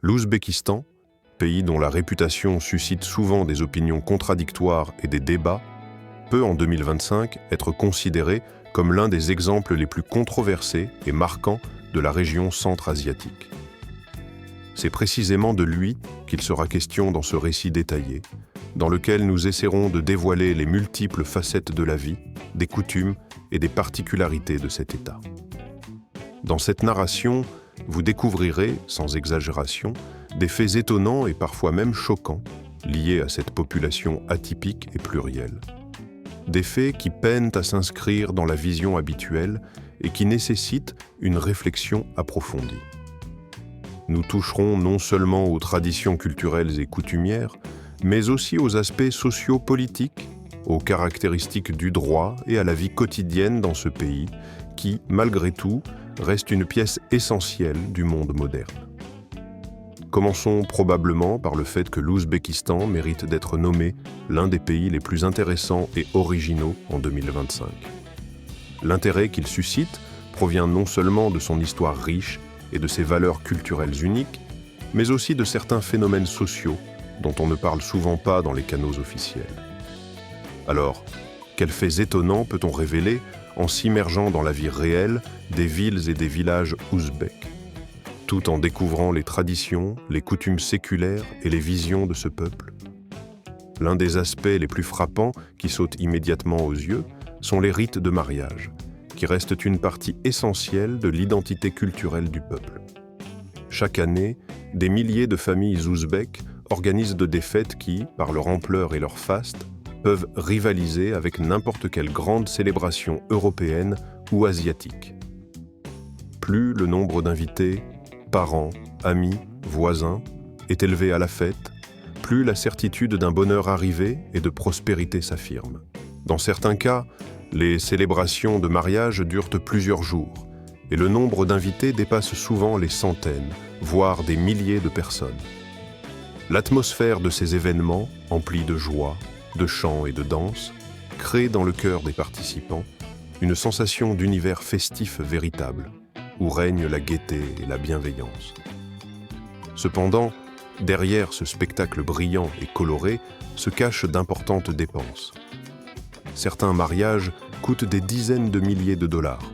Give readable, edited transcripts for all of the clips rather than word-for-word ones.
L'Ouzbékistan, pays dont la réputation suscite souvent des opinions contradictoires et des débats, peut en 2025 être considéré comme l'un des exemples les plus controversés et marquants de la région centre-asiatique. C'est précisément de lui qu'il sera question dans ce récit détaillé, dans lequel nous essaierons de dévoiler les multiples facettes de la vie, des coutumes et des particularités de cet État. Dans cette narration, vous découvrirez, sans exagération, des faits étonnants et parfois même choquants liés à cette population atypique et plurielle. Des faits qui peinent à s'inscrire dans la vision habituelle et qui nécessitent une réflexion approfondie. Nous toucherons non seulement aux traditions culturelles et coutumières, mais aussi aux aspects socio-politiques, aux caractéristiques du droit et à la vie quotidienne dans ce pays qui, malgré tout, reste une pièce essentielle du monde moderne. Commençons probablement par le fait que l'Ouzbékistan mérite d'être nommé l'un des pays les plus intéressants et originaux en 2025. L'intérêt qu'il suscite provient non seulement de son histoire riche et de ses valeurs culturelles uniques, mais aussi de certains phénomènes sociaux dont on ne parle souvent pas dans les canaux officiels. Alors, quels faits étonnants peut-on révéler en s'immergeant dans la vie réelle des villes et des villages ouzbeks, tout en découvrant les traditions, les coutumes séculaires et les visions de ce peuple? L'un des aspects les plus frappants qui sautent immédiatement aux yeux sont les rites de mariage, qui restent une partie essentielle de l'identité culturelle du peuple. Chaque année, des milliers de familles ouzbèques organisent des fêtes qui, par leur ampleur et leur faste, peuvent rivaliser avec n'importe quelle grande célébration européenne ou asiatique. Plus le nombre d'invités, parents, amis, voisins est élevé à la fête, plus la certitude d'un bonheur arrivé et de prospérité s'affirme. Dans certains cas, les célébrations de mariage durent plusieurs jours, et le nombre d'invités dépasse souvent les centaines, voire des milliers de personnes. L'atmosphère de ces événements, emplie de joie, de chants et de danse, crée dans le cœur des participants une sensation d'univers festif véritable, où règne la gaieté et la bienveillance. Cependant, derrière ce spectacle brillant et coloré se cachent d'importantes dépenses. Certains mariages coûtent des dizaines de milliers de dollars,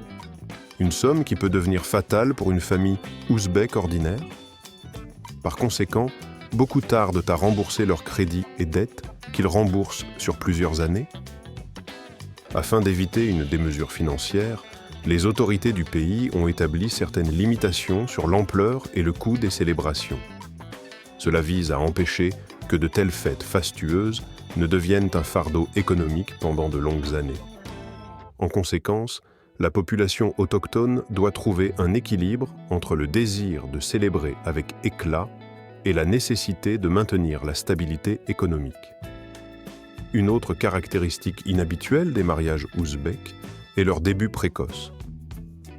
une somme qui peut devenir fatale pour une famille ouzbèque ordinaire. Par conséquent, beaucoup tardent à rembourser leurs crédits et dettes qu'ils remboursent sur plusieurs années. Afin d'éviter une démesure financière, les autorités du pays ont établi certaines limitations sur l'ampleur et le coût des célébrations. Cela vise à empêcher que de telles fêtes fastueuses ne deviennent un fardeau économique pendant de longues années. En conséquence, la population autochtone doit trouver un équilibre entre le désir de célébrer avec éclat et la nécessité de maintenir la stabilité économique. Une autre caractéristique inhabituelle des mariages ouzbeks est leur début précoce.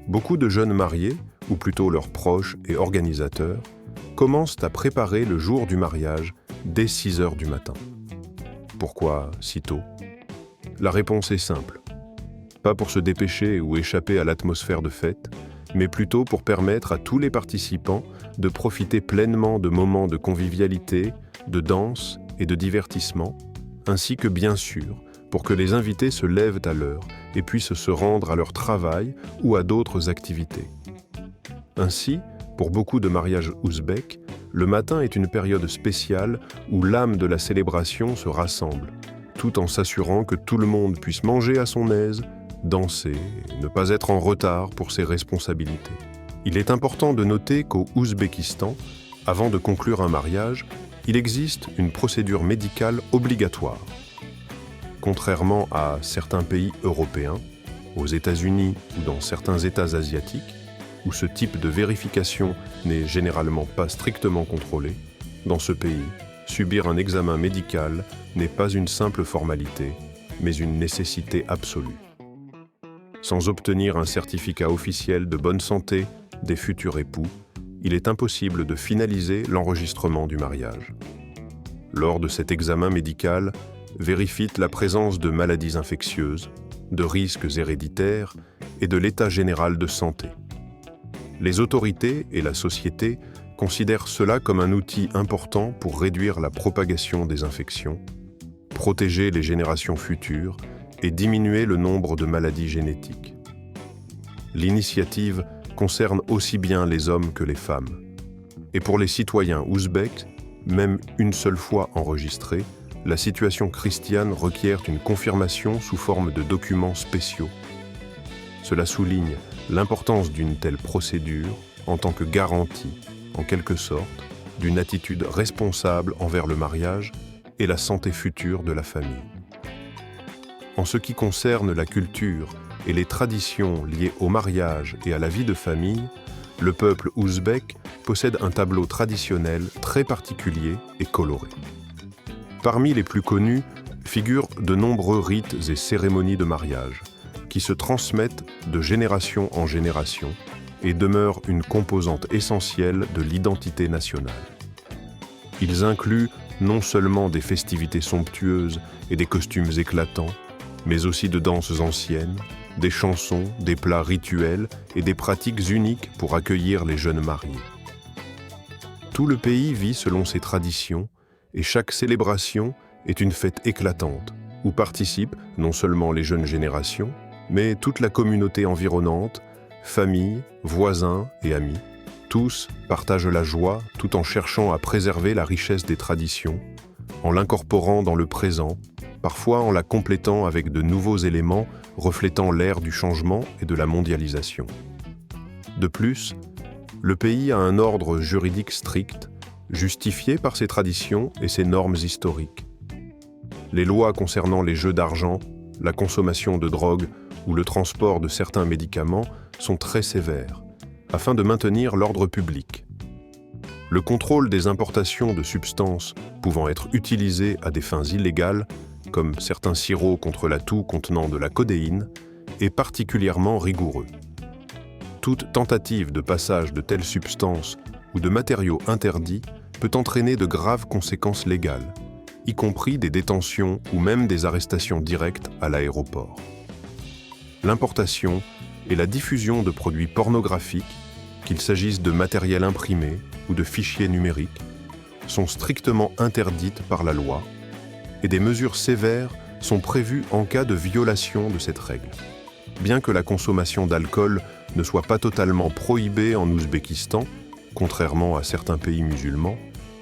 Beaucoup de jeunes mariés, ou plutôt leurs proches et organisateurs, commencent à préparer le jour du mariage dès 6 heures du matin. Pourquoi si tôt? La réponse est simple. Pas pour se dépêcher ou échapper à l'atmosphère de fête, mais plutôt pour permettre à tous les participants de profiter pleinement de moments de convivialité, de danse et de divertissement, ainsi que bien sûr pour que les invités se lèvent à l'heure et puissent se rendre à leur travail ou à d'autres activités. Ainsi, pour beaucoup de mariages ouzbeks, le matin est une période spéciale où l'âme de la célébration se rassemble, tout en s'assurant que tout le monde puisse manger à son aise, danser et ne pas être en retard pour ses responsabilités. Il est important de noter qu'au Ouzbékistan, avant de conclure un mariage, il existe une procédure médicale obligatoire. Contrairement à certains pays européens, aux États-Unis ou dans certains États asiatiques, où ce type de vérification n'est généralement pas strictement contrôlé, dans ce pays, subir un examen médical n'est pas une simple formalité, mais une nécessité absolue. Sans obtenir un certificat officiel de bonne santé des futurs époux, il est impossible de finaliser l'enregistrement du mariage. Lors de cet examen médical, vérifie la présence de maladies infectieuses, de risques héréditaires et de l'état général de santé. Les autorités et la société considèrent cela comme un outil important pour réduire la propagation des infections, protéger les générations futures et diminuer le nombre de maladies génétiques. L'initiative concerne aussi bien les hommes que les femmes. Et pour les citoyens ouzbeks, même une seule fois enregistrée, la situation chrétienne requiert une confirmation sous forme de documents spéciaux. Cela souligne l'importance d'une telle procédure en tant que garantie, en quelque sorte, d'une attitude responsable envers le mariage et la santé future de la famille. En ce qui concerne la culture et les traditions liées au mariage et à la vie de famille, le peuple ouzbek possède un tableau traditionnel très particulier et coloré. Parmi les plus connus figurent de nombreux rites et cérémonies de mariage qui se transmettent de génération en génération et demeurent une composante essentielle de l'identité nationale. Ils incluent non seulement des festivités somptueuses et des costumes éclatants, mais aussi de danses anciennes, des chansons, des plats rituels et des pratiques uniques pour accueillir les jeunes mariés. Tout le pays vit selon ses traditions et chaque célébration est une fête éclatante où participent non seulement les jeunes générations, mais toute la communauté environnante, familles, voisins et amis. Tous partagent la joie tout en cherchant à préserver la richesse des traditions, en l'incorporant dans le présent, parfois en la complétant avec de nouveaux éléments reflétant l'ère du changement et de la mondialisation. De plus, le pays a un ordre juridique strict, justifié par ses traditions et ses normes historiques. Les lois concernant les jeux d'argent, la consommation de drogue ou le transport de certains médicaments sont très sévères, afin de maintenir l'ordre public. Le contrôle des importations de substances pouvant être utilisées à des fins illégales, comme certains sirops contre la toux contenant de la codéine, est particulièrement rigoureux. Toute tentative de passage de telles substances ou de matériaux interdits peut entraîner de graves conséquences légales, y compris des détentions ou même des arrestations directes à l'aéroport. L'importation et la diffusion de produits pornographiques, qu'il s'agisse de matériel imprimé ou de fichiers numériques, sont strictement interdites par la loi et des mesures sévères sont prévues en cas de violation de cette règle. Bien que la consommation d'alcool ne soit pas totalement prohibée en Ouzbékistan, contrairement à certains pays musulmans,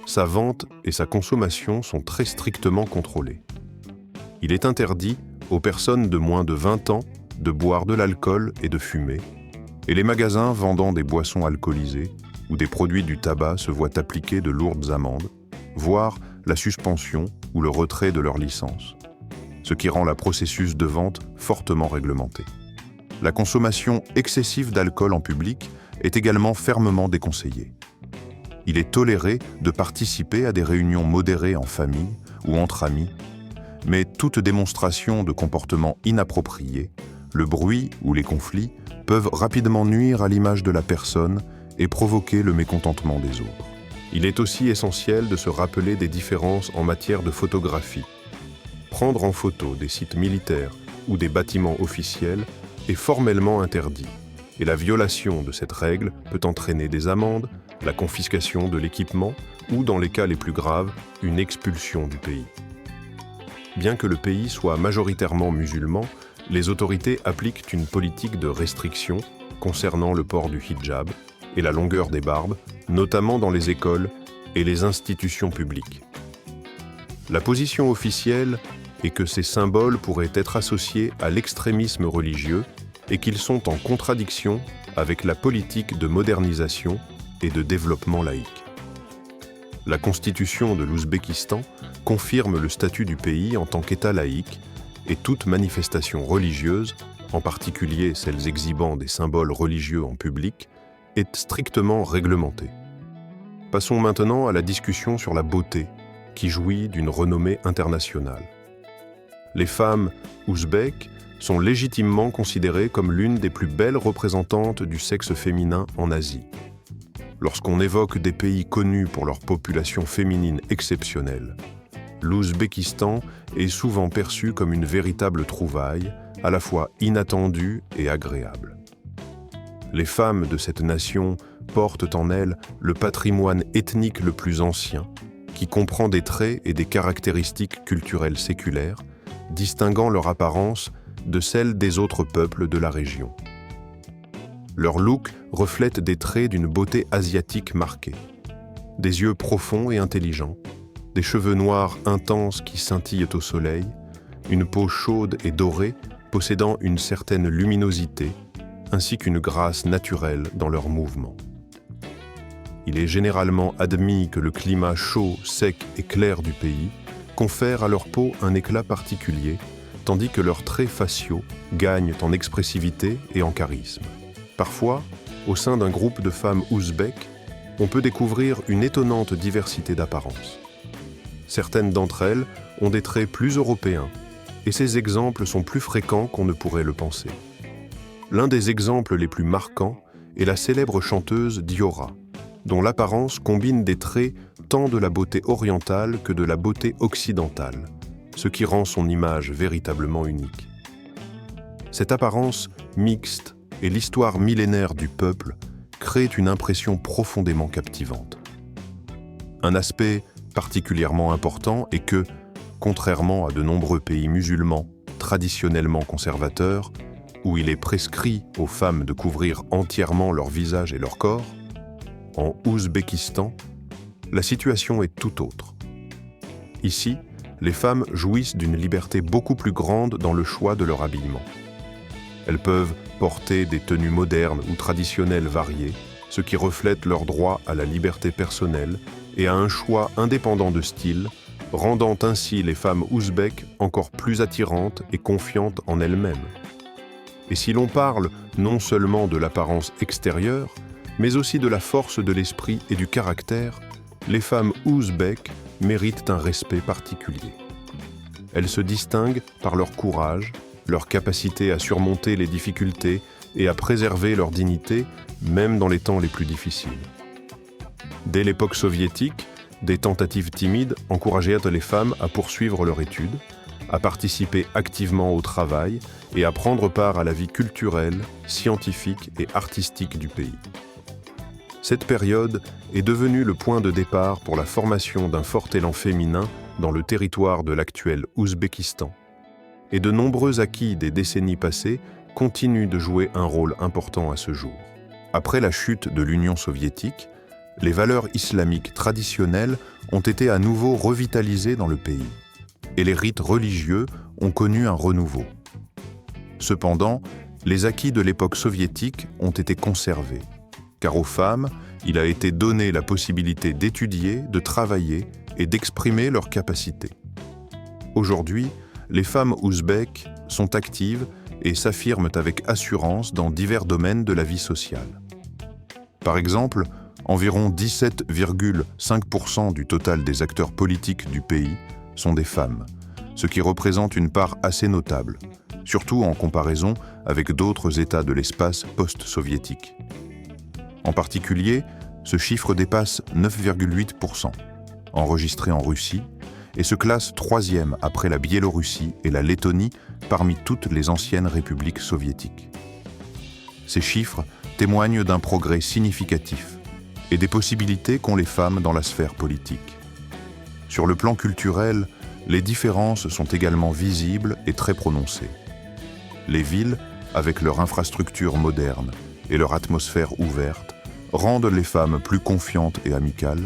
sa vente et sa consommation sont très strictement contrôlées. Il est interdit aux personnes de moins de 20 ans de boire de l'alcool et de fumer, et les magasins vendant des boissons alcoolisées ou des produits du tabac se voient appliquer de lourdes amendes, voire la suspension ou le retrait de leur licence, ce qui rend le processus de vente fortement réglementé. La consommation excessive d'alcool en public est également fermement déconseillée. Il est toléré de participer à des réunions modérées en famille ou entre amis, mais toute démonstration de comportement inapproprié, le bruit ou les conflits peuvent rapidement nuire à l'image de la personne et provoquer le mécontentement des autres. Il est aussi essentiel de se rappeler des différences en matière de photographie. Prendre en photo des sites militaires ou des bâtiments officiels est formellement interdit, et la violation de cette règle peut entraîner des amendes, la confiscation de l'équipement ou, dans les cas les plus graves, une expulsion du pays. Bien que le pays soit majoritairement musulman, les autorités appliquent une politique de restriction concernant le port du hijab et la longueur des barbes, notamment dans les écoles et les institutions publiques. La position officielle est que ces symboles pourraient être associés à l'extrémisme religieux et qu'ils sont en contradiction avec la politique de modernisation et de développement laïque. La Constitution de l'Ouzbékistan confirme le statut du pays en tant qu'État laïque et toute manifestation religieuse, en particulier celles exhibant des symboles religieux en public, est strictement réglementée. Passons maintenant à la discussion sur la beauté, qui jouit d'une renommée internationale. Les femmes ouzbèques sont légitimement considérées comme l'une des plus belles représentantes du sexe féminin en Asie. Lorsqu'on évoque des pays connus pour leur population féminine exceptionnelle, l'Ouzbékistan est souvent perçu comme une véritable trouvaille, à la fois inattendue et agréable. Les femmes de cette nation portent en elles le patrimoine ethnique le plus ancien, qui comprend des traits et des caractéristiques culturelles séculaires, distinguant leur apparence de celle des autres peuples de la région. Leur look reflète des traits d'une beauté asiatique marquée. Des yeux profonds et intelligents, des cheveux noirs intenses qui scintillent au soleil, une peau chaude et dorée possédant une certaine luminosité, ainsi qu'une grâce naturelle dans leurs mouvements. Il est généralement admis que le climat chaud, sec et clair du pays confère à leur peau un éclat particulier, tandis que leurs traits faciaux gagnent en expressivité et en charisme. Parfois, au sein d'un groupe de femmes ouzbèques, on peut découvrir une étonnante diversité d'apparences. Certaines d'entre elles ont des traits plus européens, et ces exemples sont plus fréquents qu'on ne pourrait le penser. L'un des exemples les plus marquants est la célèbre chanteuse Diora, dont l'apparence combine des traits tant de la beauté orientale que de la beauté occidentale, ce qui rend son image véritablement unique. Cette apparence mixte et l'histoire millénaire du peuple créent une impression profondément captivante. Un aspect particulièrement important est que, contrairement à de nombreux pays musulmans traditionnellement conservateurs, où il est prescrit aux femmes de couvrir entièrement leur visage et leur corps, en Ouzbékistan, la situation est tout autre. Ici, les femmes jouissent d'une liberté beaucoup plus grande dans le choix de leur habillement. Elles peuvent porter des tenues modernes ou traditionnelles variées, ce qui reflète leur droit à la liberté personnelle et à un choix indépendant de style, rendant ainsi les femmes ouzbèques encore plus attirantes et confiantes en elles-mêmes. Et si l'on parle non seulement de l'apparence extérieure, mais aussi de la force de l'esprit et du caractère, les femmes ouzbèques méritent un respect particulier. Elles se distinguent par leur courage, leur capacité à surmonter les difficultés et à préserver leur dignité, même dans les temps les plus difficiles. Dès l'époque soviétique, des tentatives timides encourageaient les femmes à poursuivre leur étude, à participer activement au travail et à prendre part à la vie culturelle, scientifique et artistique du pays. Cette période est devenue le point de départ pour la formation d'un fort élan féminin dans le territoire de l'actuel Ouzbékistan. Et de nombreux acquis des décennies passées continuent de jouer un rôle important à ce jour. Après la chute de l'Union soviétique, les valeurs islamiques traditionnelles ont été à nouveau revitalisées dans le pays, et les rites religieux ont connu un renouveau. Cependant, les acquis de l'époque soviétique ont été conservés, car aux femmes, il a été donné la possibilité d'étudier, de travailler et d'exprimer leurs capacités. Aujourd'hui, les femmes ouzbèques sont actives et s'affirment avec assurance dans divers domaines de la vie sociale. Par exemple, environ 17,5% du total des acteurs politiques du pays sont des femmes, ce qui représente une part assez notable, surtout en comparaison avec d'autres États de l'espace post-soviétique. En particulier, ce chiffre dépasse 9,8%, enregistré en Russie, et se classe troisième après la Biélorussie et la Lettonie parmi toutes les anciennes républiques soviétiques. Ces chiffres témoignent d'un progrès significatif et des possibilités qu'ont les femmes dans la sphère politique. Sur le plan culturel, les différences sont également visibles et très prononcées. Les villes, avec leur infrastructure moderne et leur atmosphère ouverte, rendent les femmes plus confiantes et amicales.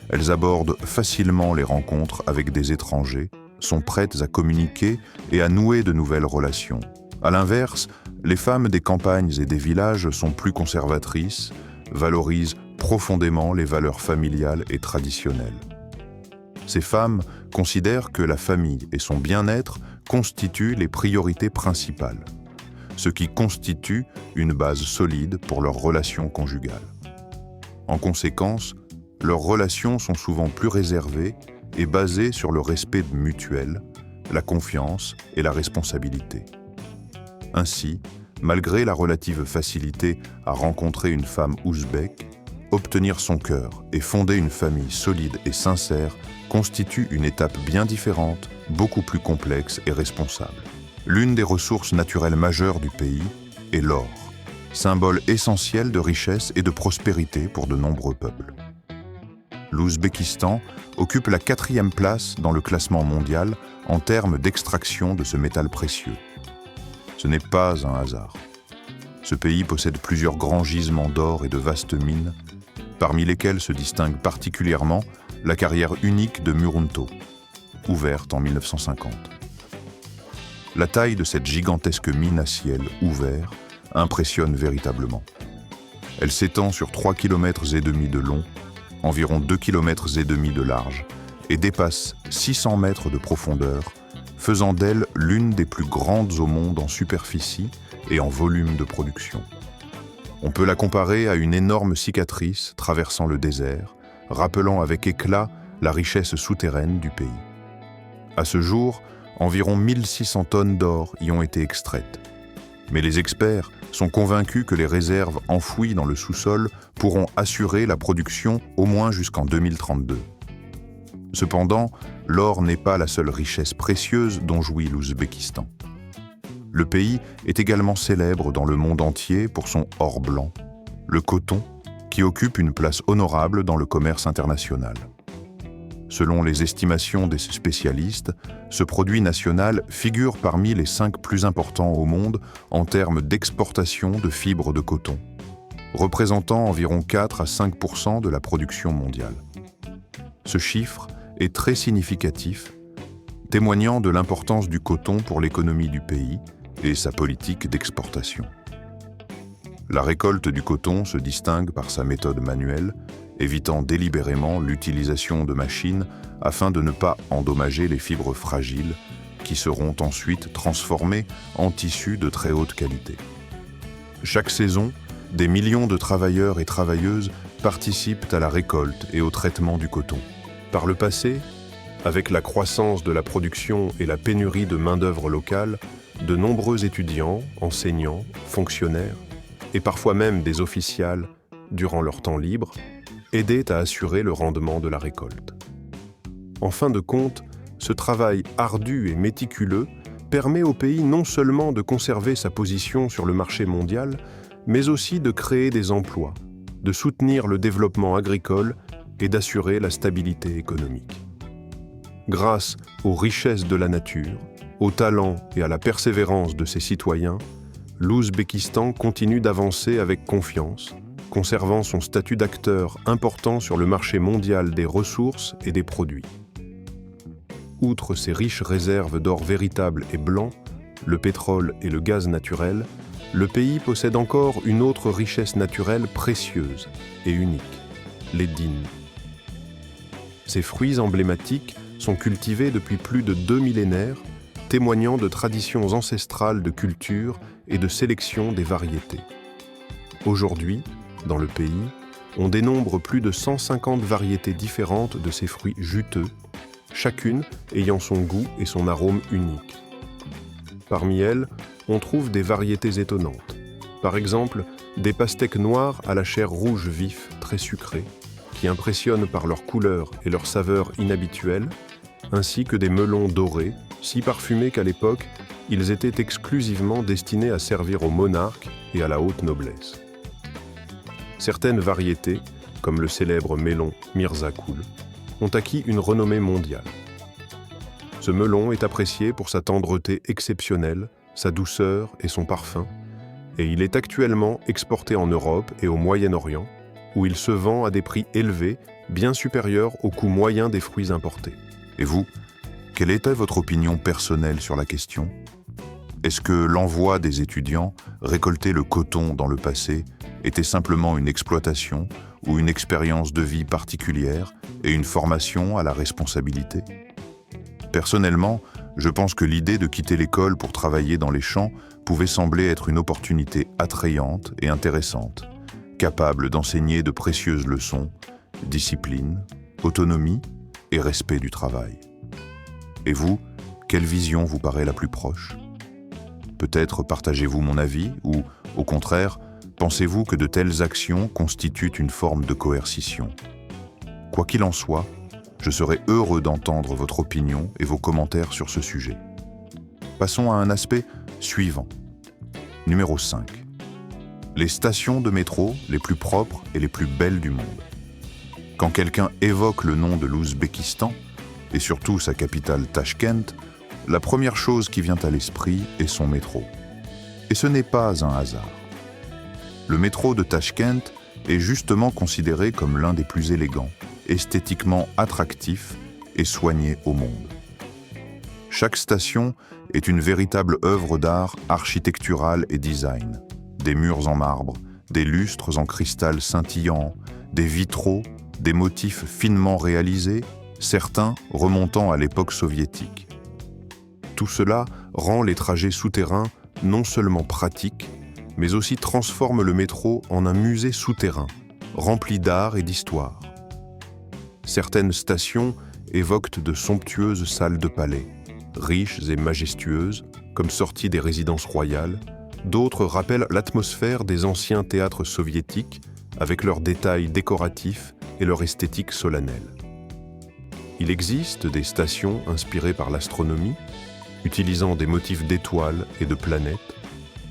Elles abordent facilement les rencontres avec des étrangers, sont prêtes à communiquer et à nouer de nouvelles relations. À l'inverse, les femmes des campagnes et des villages sont plus conservatrices, valorisent profondément les valeurs familiales et traditionnelles. Ces femmes considèrent que la famille et son bien-être constituent les priorités principales, ce qui constitue une base solide pour leurs relations conjugales. En conséquence, leurs relations sont souvent plus réservées et basées sur le respect mutuel, la confiance et la responsabilité. Ainsi, malgré la relative facilité à rencontrer une femme ouzbèque, obtenir son cœur et fonder une famille solide et sincère constitue une étape bien différente, beaucoup plus complexe et responsable. L'une des ressources naturelles majeures du pays est l'or, symbole essentiel de richesse et de prospérité pour de nombreux peuples. L'Ouzbékistan occupe la 4e place dans le classement mondial en termes d'extraction de ce métal précieux. Ce n'est pas un hasard. Ce pays possède plusieurs grands gisements d'or et de vastes mines, parmi lesquels se distingue particulièrement la carrière unique de Murunto, ouverte en 1950. La taille de cette gigantesque mine à ciel ouvert impressionne véritablement. Elle s'étend sur 3,5 km de long, environ 2,5 km de large, et dépasse 600 mètres de profondeur, faisant d'elle l'une des plus grandes au monde en superficie et en volume de production. On peut la comparer à une énorme cicatrice traversant le désert, rappelant avec éclat la richesse souterraine du pays. À ce jour, environ 1600 tonnes d'or y ont été extraites. Mais les experts sont convaincus que les réserves enfouies dans le sous-sol pourront assurer la production au moins jusqu'en 2032. Cependant, l'or n'est pas la seule richesse précieuse dont jouit l'Ouzbékistan. Le pays est également célèbre dans le monde entier pour son or blanc, le coton, qui occupe une place honorable dans le commerce international. Selon les estimations des spécialistes, ce produit national figure parmi les 5 plus importants au monde en termes d'exportation de fibres de coton, représentant environ 4 à 5% de la production mondiale. Ce chiffre est très significatif, témoignant de l'importance du coton pour l'économie du pays et sa politique d'exportation. La récolte du coton se distingue par sa méthode manuelle, évitant délibérément l'utilisation de machines afin de ne pas endommager les fibres fragiles qui seront ensuite transformées en tissus de très haute qualité. Chaque saison, des millions de travailleurs et travailleuses participent à la récolte et au traitement du coton. Par le passé, avec la croissance de la production et la pénurie de main-d'œuvre locale, de nombreux étudiants, enseignants, fonctionnaires et parfois même des officials, durant leur temps libre, aidaient à assurer le rendement de la récolte. En fin de compte, ce travail ardu et méticuleux permet au pays non seulement de conserver sa position sur le marché mondial, mais aussi de créer des emplois, de soutenir le développement agricole et d'assurer la stabilité économique. Grâce aux richesses de la nature, au talent et à la persévérance de ses citoyens, l'Ouzbékistan continue d'avancer avec confiance, conservant son statut d'acteur important sur le marché mondial des ressources et des produits. Outre ses riches réserves d'or véritable et blanc, le pétrole et le gaz naturel, le pays possède encore une autre richesse naturelle précieuse et unique, les dînes. Ces fruits emblématiques sont cultivés depuis plus de 2 millénaires, témoignant de traditions ancestrales de culture et de sélection des variétés. Aujourd'hui, dans le pays, on dénombre plus de 150 variétés différentes de ces fruits juteux, chacune ayant son goût et son arôme unique. Parmi elles, on trouve des variétés étonnantes. Par exemple, des pastèques noires à la chair rouge vif, très sucrée, qui impressionnent par leur couleur et leur saveur inhabituelle, ainsi que des melons dorés, si parfumés qu'à l'époque, ils étaient exclusivement destinés à servir aux monarques et à la haute noblesse. Certaines variétés, comme le célèbre melon Mirzakul, ont acquis une renommée mondiale. Ce melon est apprécié pour sa tendreté exceptionnelle, sa douceur et son parfum, et il est actuellement exporté en Europe et au Moyen-Orient, où il se vend à des prix élevés, bien supérieurs au coût moyen des fruits importés. Et vous, quelle était votre opinion personnelle sur la question ? Est-ce que l'envoi des étudiants récolter le coton dans le passé était simplement une exploitation ou une expérience de vie particulière et une formation à la responsabilité ? Personnellement, je pense que l'idée de quitter l'école pour travailler dans les champs pouvait sembler être une opportunité attrayante et intéressante, capable d'enseigner de précieuses leçons, discipline, autonomie et respect du travail. Et vous, quelle vision vous paraît la plus proche ? Peut-être partagez-vous mon avis ou, au contraire, pensez-vous que de telles actions constituent une forme de coercition ? Quoi qu'il en soit, je serai heureux d'entendre votre opinion et vos commentaires sur ce sujet. Passons à un aspect suivant. Numéro 5. les stations de métro les plus propres et les plus belles du monde. Quand quelqu'un évoque le nom de l'Ouzbékistan, et surtout sa capitale Tachkent, la première chose qui vient à l'esprit est son métro. Et ce n'est pas un hasard. Le métro de Tachkent est justement considéré comme l'un des plus élégants, esthétiquement attractifs et soignés au monde. Chaque station est une véritable œuvre d'art architecturale et design. Des murs en marbre, des lustres en cristal scintillant, des vitraux, des motifs finement réalisés, certains remontant à l'époque soviétique. Tout cela rend les trajets souterrains non seulement pratiques, mais aussi transforme le métro en un musée souterrain, rempli d'art et d'histoire. Certaines stations évoquent de somptueuses salles de palais, riches et majestueuses, comme sorties des résidences royales. D'autres rappellent l'atmosphère des anciens théâtres soviétiques, avec leurs détails décoratifs et leur esthétique solennelle. Il existe des stations inspirées par l'astronomie, utilisant des motifs d'étoiles et de planètes,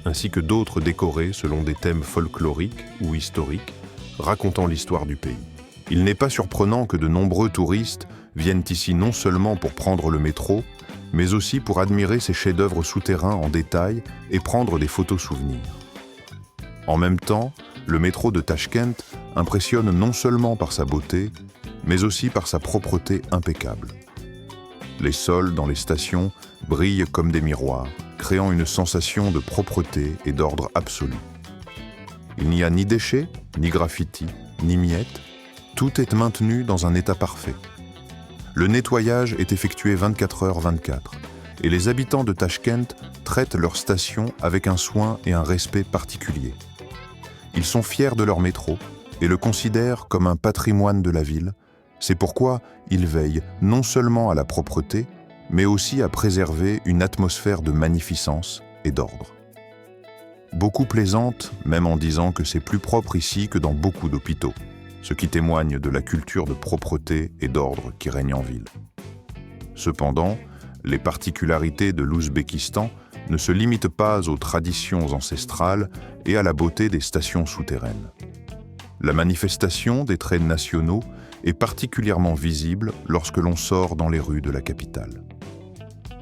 ainsi que d'autres décorées selon des thèmes folkloriques ou historiques, racontant l'histoire du pays. Il n'est pas surprenant que de nombreux touristes viennent ici non seulement pour prendre le métro, mais aussi pour admirer ces chefs-d'œuvre souterrains en détail et prendre des photos souvenirs. En même temps, le métro de Tachkent impressionne non seulement par sa beauté, mais aussi par sa propreté impeccable. Les sols dans les stations brillent comme des miroirs, créant une sensation de propreté et d'ordre absolu. Il n'y a ni déchets, ni graffitis, ni miettes, tout est maintenu dans un état parfait. Le nettoyage est effectué 24h/24 et les habitants de Tachkent traitent leur station avec un soin et un respect particuliers. Ils sont fiers de leur métro et le considèrent comme un patrimoine de la ville. C'est pourquoi ils veillent non seulement à la propreté, mais aussi à préserver une atmosphère de magnificence et d'ordre. Beaucoup plaisantent, même en disant que c'est plus propre ici que dans beaucoup d'hôpitaux, ce qui témoigne de la culture de propreté et d'ordre qui règne en ville. Cependant, les particularités de l'Ouzbékistan ne se limitent pas aux traditions ancestrales et à la beauté des stations souterraines. La manifestation des traits nationaux est particulièrement visible lorsque l'on sort dans les rues de la capitale.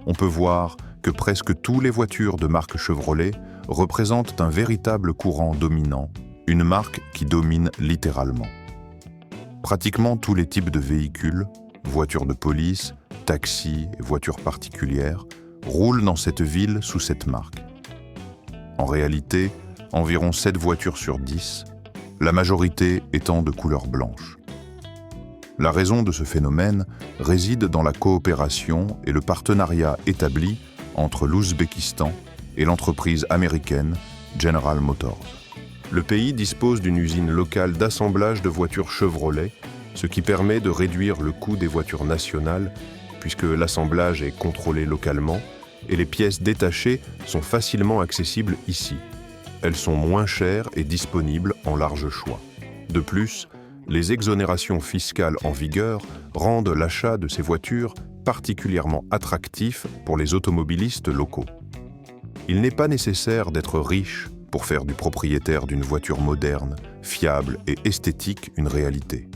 On peut voir que presque toutes les voitures de marque Chevrolet représentent un véritable courant dominant, une marque qui domine littéralement. Pratiquement tous les types de véhicules, voitures de police, taxis et voitures particulières, roulent dans cette ville sous cette marque. En réalité, environ 7 voitures sur 10, la majorité étant de couleur blanche. La raison de ce phénomène réside dans la coopération et le partenariat établi entre l'Ouzbékistan et l'entreprise américaine General Motors. Le pays dispose d'une usine locale d'assemblage de voitures Chevrolet, ce qui permet de réduire le coût des voitures nationales, puisque l'assemblage est contrôlé localement et les pièces détachées sont facilement accessibles ici. Elles sont moins chères et disponibles en large choix. De plus, les exonérations fiscales en vigueur rendent l'achat de ces voitures particulièrement attractif pour les automobilistes locaux. Il n'est pas nécessaire d'être riche pour faire du propriétaire d'une voiture moderne, fiable et esthétique une réalité.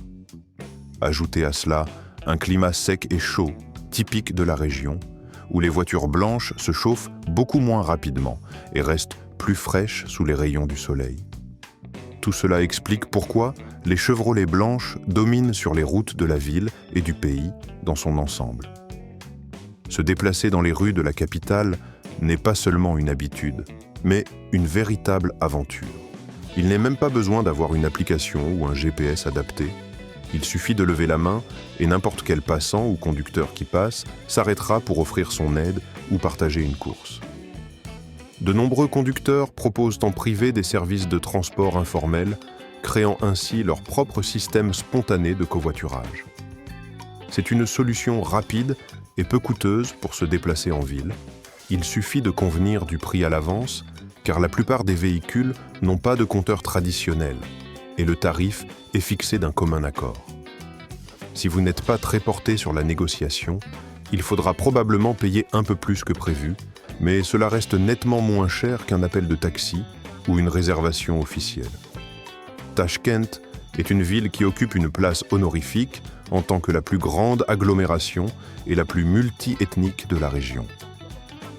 Ajoutez à cela un climat sec et chaud, typique de la région, où les voitures blanches se chauffent beaucoup moins rapidement et restent plus fraîches sous les rayons du soleil. Tout cela explique pourquoi les Chevrolet blanches dominent sur les routes de la ville et du pays dans son ensemble. Se déplacer dans les rues de la capitale n'est pas seulement une habitude, mais une véritable aventure. Il n'est même pas besoin d'avoir une application ou un GPS adapté. Il suffit de lever la main et n'importe quel passant ou conducteur qui passe s'arrêtera pour offrir son aide ou partager une course. De nombreux conducteurs proposent en privé des services de transport informels, créant ainsi leur propre système spontané de covoiturage. C'est une solution rapide et peu coûteuse pour se déplacer en ville. Il suffit de convenir du prix à l'avance, car la plupart des véhicules n'ont pas de compteur traditionnel, et le tarif est fixé d'un commun accord. Si vous n'êtes pas très porté sur la négociation, il faudra probablement payer un peu plus que prévu, mais cela reste nettement moins cher qu'un appel de taxi, ou une réservation officielle. Tachkent est une ville qui occupe une place honorifique en tant que la plus grande agglomération et la plus multi-ethnique de la région.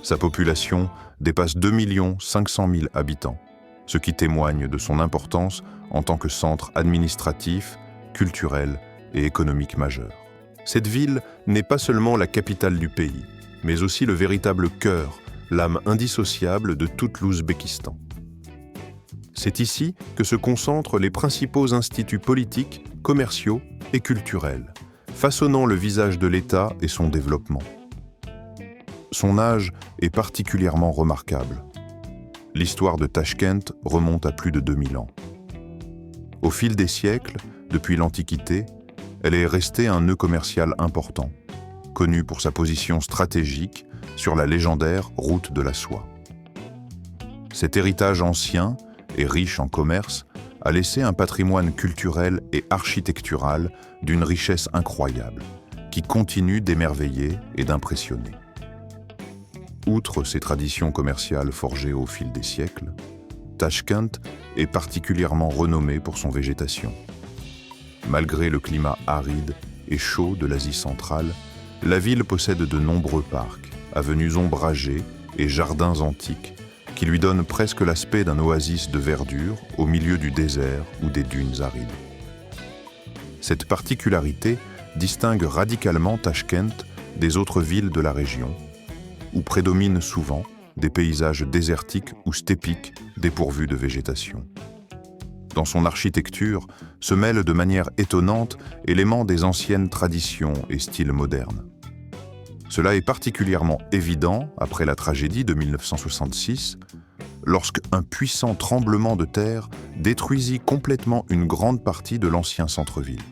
Sa population dépasse 2 500 000 habitants, ce qui témoigne de son importance en tant que centre administratif, culturel et économique majeur. Cette ville n'est pas seulement la capitale du pays, mais aussi le véritable cœur, l'âme indissociable de tout l'Ouzbékistan. C'est ici que se concentrent les principaux instituts politiques, commerciaux et culturels, façonnant le visage de l'État et son développement. Son âge est particulièrement remarquable. L'histoire de Tachkent remonte à plus de 2000 ans. Au fil des siècles, depuis l'Antiquité, elle est restée un nœud commercial important, connu pour sa position stratégique sur la légendaire route de la soie. Cet héritage ancien et riche en commerce a laissé un patrimoine culturel et architectural d'une richesse incroyable, qui continue d'émerveiller et d'impressionner. Outre ses traditions commerciales forgées au fil des siècles, Tachkent est particulièrement renommée pour son végétation. Malgré le climat aride et chaud de l'Asie centrale, la ville possède de nombreux parcs, avenues ombragées et jardins antiques qui lui donnent presque l'aspect d'un oasis de verdure au milieu du désert ou des dunes arides. Cette particularité distingue radicalement Tachkent des autres villes de la région, où prédominent souvent des paysages désertiques ou steppiques dépourvus de végétation. Dans son architecture se mêlent de manière étonnante éléments des anciennes traditions et styles modernes. Cela est particulièrement évident après la tragédie de 1966, lorsque un puissant tremblement de terre détruisit complètement une grande partie de l'ancien centre-ville.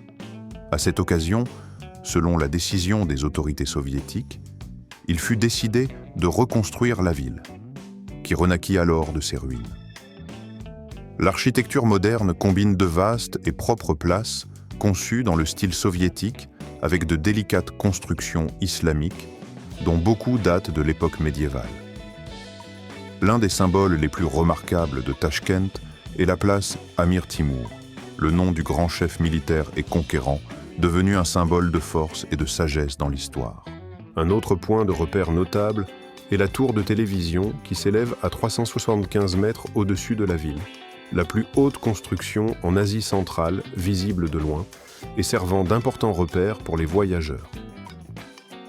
À cette occasion, selon la décision des autorités soviétiques, il fut décidé de reconstruire la ville, qui renaquit alors de ses ruines. L'architecture moderne combine de vastes et propres places conçues dans le style soviétique avec de délicates constructions islamiques, dont beaucoup datent de l'époque médiévale. L'un des symboles les plus remarquables de Tachkent est la place Amir Timur, le nom du grand chef militaire et conquérant, devenu un symbole de force et de sagesse dans l'histoire. Un autre point de repère notable est la tour de télévision qui s'élève à 375 mètres au-dessus de la ville, la plus haute construction en Asie centrale, visible de loin, et servant d'importants repères pour les voyageurs.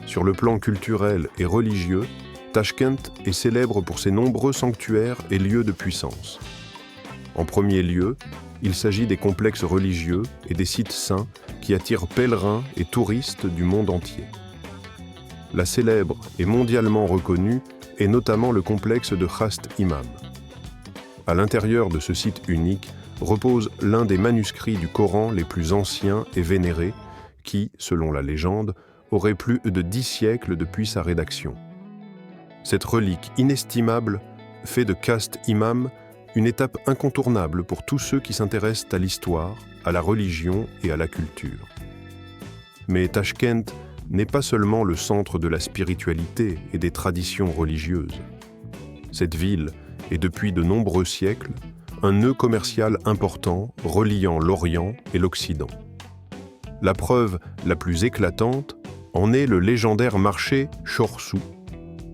Sur le plan culturel et religieux, Tachkent est célèbre pour ses nombreux sanctuaires et lieux de puissance. En premier lieu, il s'agit des complexes religieux et des sites saints qui attirent pèlerins et touristes du monde entier. La célèbre et mondialement reconnue est notamment le complexe de Khast Imam. À l'intérieur de ce site unique repose l'un des manuscrits du Coran les plus anciens et vénérés qui, selon la légende, aurait plus de 10 siècles depuis sa rédaction. Cette relique inestimable fait de Khast Imam une étape incontournable pour tous ceux qui s'intéressent à l'histoire, à la religion et à la culture. Mais Tachkent n'est pas seulement le centre de la spiritualité et des traditions religieuses. Cette ville est depuis de nombreux siècles un nœud commercial important reliant l'Orient et l'Occident. La preuve la plus éclatante en est le légendaire marché Chorsu,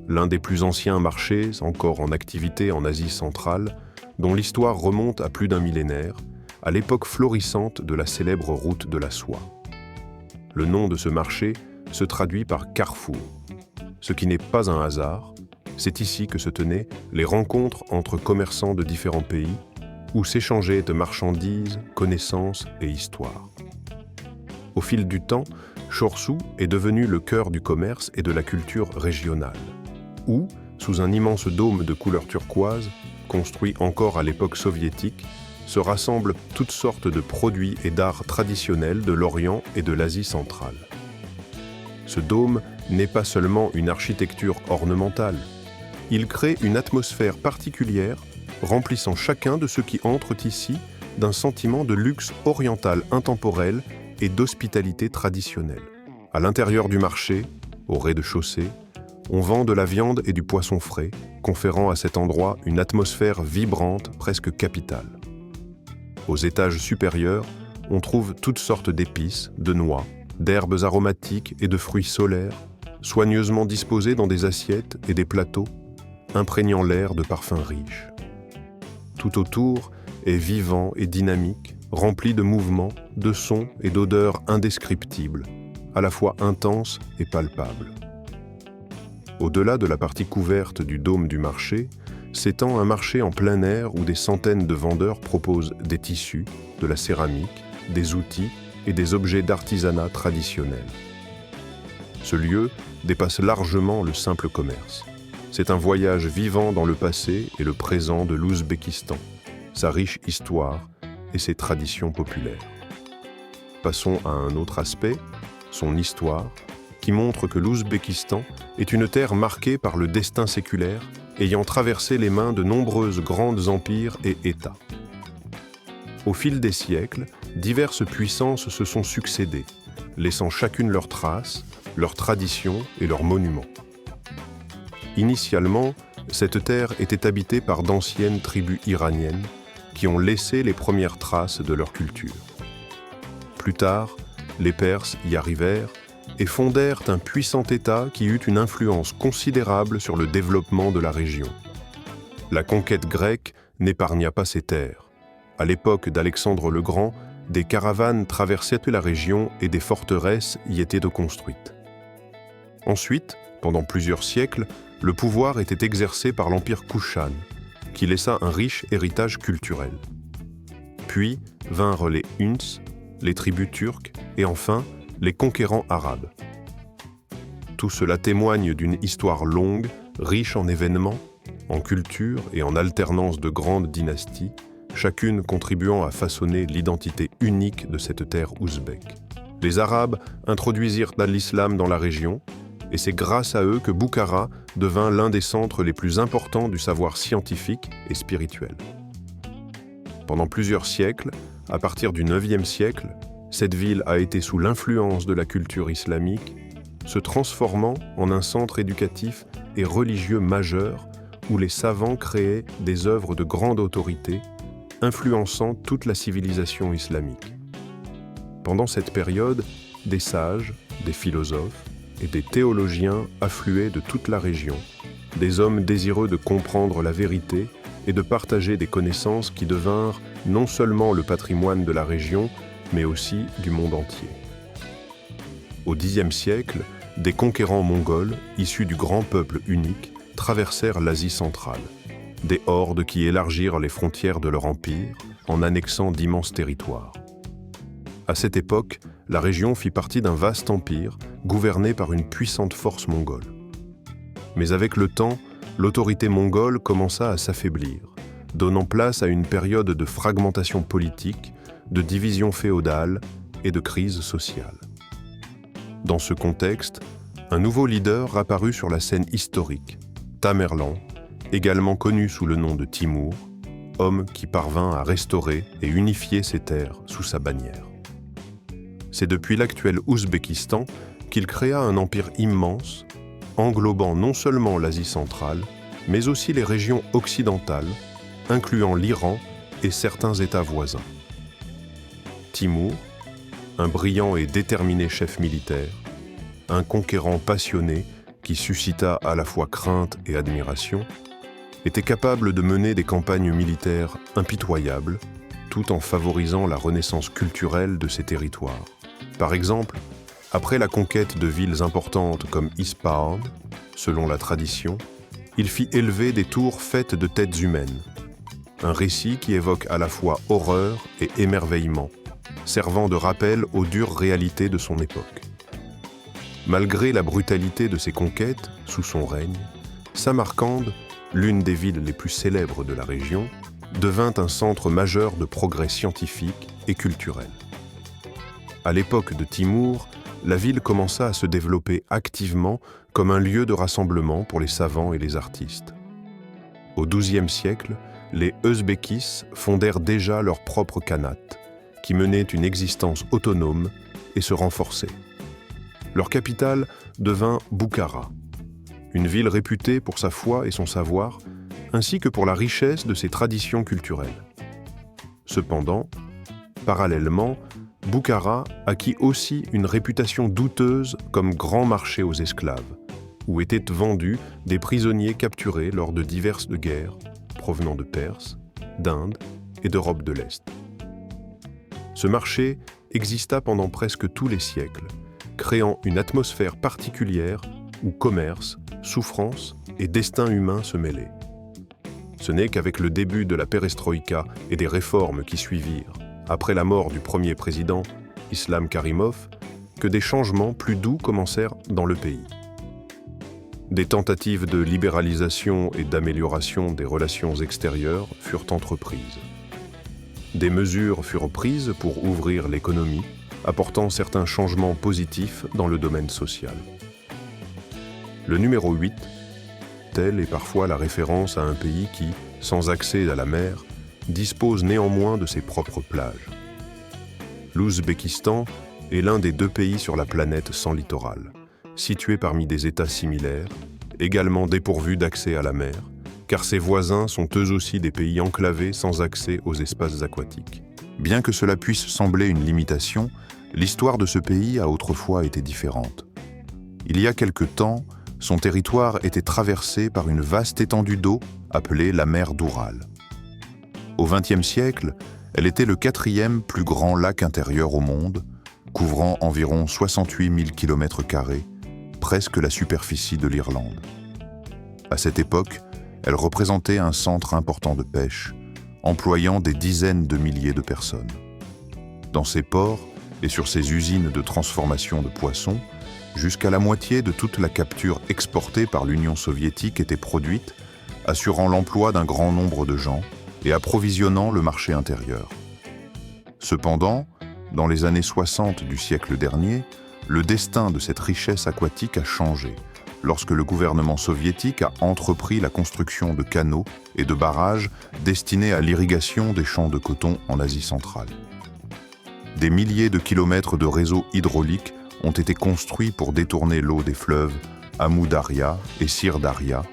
l'un des plus anciens marchés encore en activité en Asie centrale, dont l'histoire remonte à plus d'un millénaire, à l'époque florissante de la célèbre route de la soie. Le nom de ce marché se traduit par carrefour, ce qui n'est pas un hasard. C'est ici que se tenaient les rencontres entre commerçants de différents pays, où s'échangeaient marchandises, connaissances et histoires. Au fil du temps, Chorsu est devenu le cœur du commerce et de la culture régionale, où, sous un immense dôme de couleur turquoise, construit encore à l'époque soviétique, se rassemblent toutes sortes de produits et d'arts traditionnels de l'Orient et de l'Asie centrale. Ce dôme n'est pas seulement une architecture ornementale. Il crée une atmosphère particulière, remplissant chacun de ceux qui entrent ici d'un sentiment de luxe oriental intemporel et d'hospitalité traditionnelle. À l'intérieur du marché, au rez-de-chaussée, on vend de la viande et du poisson frais, conférant à cet endroit une atmosphère vibrante, presque capitale. Aux étages supérieurs, on trouve toutes sortes d'épices, de noix, d'herbes aromatiques et de fruits solaires, soigneusement disposés dans des assiettes et des plateaux, imprégnant l'air de parfums riches. Tout autour est vivant et dynamique, rempli de mouvements, de sons et d'odeurs indescriptibles, à la fois intenses et palpables. Au-delà de la partie couverte du dôme du marché, s'étend un marché en plein air où des centaines de vendeurs proposent des tissus, de la céramique, des outils et des objets d'artisanat traditionnels. Ce lieu dépasse largement le simple commerce. C'est un voyage vivant dans le passé et le présent de l'Ouzbékistan, sa riche histoire et ses traditions populaires. Passons à un autre aspect, son histoire, qui montre que l'Ouzbékistan est une terre marquée par le destin séculaire, ayant traversé les mains de nombreuses grandes empires et États. Au fil des siècles, diverses puissances se sont succédées, laissant chacune leurs traces, leurs traditions et leurs monuments. Initialement, cette terre était habitée par d'anciennes tribus iraniennes qui ont laissé les premières traces de leur culture. Plus tard, les Perses y arrivèrent et fondèrent un puissant État qui eut une influence considérable sur le développement de la région. La conquête grecque n'épargna pas ces terres. À l'époque d'Alexandre le Grand, des caravanes traversaient la région et des forteresses y étaient construites. Ensuite, pendant plusieurs siècles, le pouvoir était exercé par l'empire Koushan, qui laissa un riche héritage culturel. Puis vinrent les Huns, les tribus turques et enfin les conquérants arabes. Tout cela témoigne d'une histoire longue, riche en événements, en culture et en alternance de grandes dynasties, chacune contribuant à façonner l'identité unique de cette terre ouzbèque. Les Arabes introduisirent l'islam dans la région, et c'est grâce à eux que Boukhara devint l'un des centres les plus importants du savoir scientifique et spirituel. Pendant plusieurs siècles, à partir du IXe siècle, cette ville a été sous l'influence de la culture islamique, se transformant en un centre éducatif et religieux majeur où les savants créaient des œuvres de grande autorité, influençant toute la civilisation islamique. Pendant cette période, des sages, des philosophes et des théologiens affluaient de toute la région, des hommes désireux de comprendre la vérité et de partager des connaissances qui devinrent non seulement le patrimoine de la région, mais aussi du monde entier. Au Xe siècle, des conquérants mongols, issus du grand peuple unique, traversèrent l'Asie centrale, des hordes qui élargirent les frontières de leur empire en annexant d'immenses territoires. À cette époque, la région fit partie d'un vaste empire gouverné par une puissante force mongole. Mais avec le temps, l'autorité mongole commença à s'affaiblir, donnant place à une période de fragmentation politique, de division féodale et de crise sociale. Dans ce contexte, un nouveau leader apparut sur la scène historique, Tamerlan, également connu sous le nom de Timur, homme qui parvint à restaurer et unifier ces terres sous sa bannière. C'est depuis l'actuel Ouzbékistan qu'il créa un empire immense, englobant non seulement l'Asie centrale, mais aussi les régions occidentales, incluant l'Iran et certains États voisins. Timur, un brillant et déterminé chef militaire, un conquérant passionné qui suscita à la fois crainte et admiration, était capable de mener des campagnes militaires impitoyables, tout en favorisant la renaissance culturelle de ces territoires. Par exemple, après la conquête de villes importantes comme Ispahan, selon la tradition, il fit élever des tours faites de têtes humaines. Un récit qui évoque à la fois horreur et émerveillement, servant de rappel aux dures réalités de son époque. Malgré la brutalité de ses conquêtes, sous son règne, Samarcande, l'une des villes les plus célèbres de la région, devint un centre majeur de progrès scientifique et culturel. À l'époque de Timur, la ville commença à se développer activement comme un lieu de rassemblement pour les savants et les artistes. Au XIIe siècle, les Euzbékis fondèrent déjà leur propre khanat, qui menait une existence autonome et se renforçait. Leur capitale devint Boukhara, une ville réputée pour sa foi et son savoir, ainsi que pour la richesse de ses traditions culturelles. Cependant, parallèlement, Boukhara acquit aussi une réputation douteuse comme grand marché aux esclaves, où étaient vendus des prisonniers capturés lors de diverses guerres provenant de Perse, d'Inde et d'Europe de l'Est. Ce marché exista pendant presque tous les siècles, créant une atmosphère particulière où commerce, souffrance et destin humain se mêlaient. Ce n'est qu'avec le début de la perestroïka et des réformes qui suivirent, après la mort du premier président, Islam Karimov, que des changements plus doux commencèrent dans le pays. Des tentatives de libéralisation et d'amélioration des relations extérieures furent entreprises. Des mesures furent prises pour ouvrir l'économie, apportant certains changements positifs dans le domaine social. Le numéro 8, telle est parfois la référence à un pays qui, sans accès à la mer, dispose néanmoins de ses propres plages. L'Ouzbékistan est l'un des 2 pays sur la planète sans littoral, situé parmi des États similaires, également dépourvus d'accès à la mer, car ses voisins sont eux aussi des pays enclavés sans accès aux espaces aquatiques. Bien que cela puisse sembler une limitation, l'histoire de ce pays a autrefois été différente. Il y a quelque temps, son territoire était traversé par une vaste étendue d'eau appelée la mer d'Oural. Au XXe siècle, elle était le 4e plus grand lac intérieur au monde, couvrant environ 68 000 km², presque la superficie de l'Irlande. À cette époque, elle représentait un centre important de pêche, employant des dizaines de milliers de personnes. Dans ses ports et sur ses usines de transformation de poissons, jusqu'à la moitié de toute la capture exportée par l'Union soviétique était produite, assurant l'emploi d'un grand nombre de gens et approvisionnant le marché intérieur. Cependant, dans les années 60 du siècle dernier, le destin de cette richesse aquatique a changé lorsque le gouvernement soviétique a entrepris la construction de canaux et de barrages destinés à l'irrigation des champs de coton en Asie centrale. Des milliers de kilomètres de réseaux hydrauliques ont été construits pour détourner l'eau des fleuves Amou Daria et Sir Daria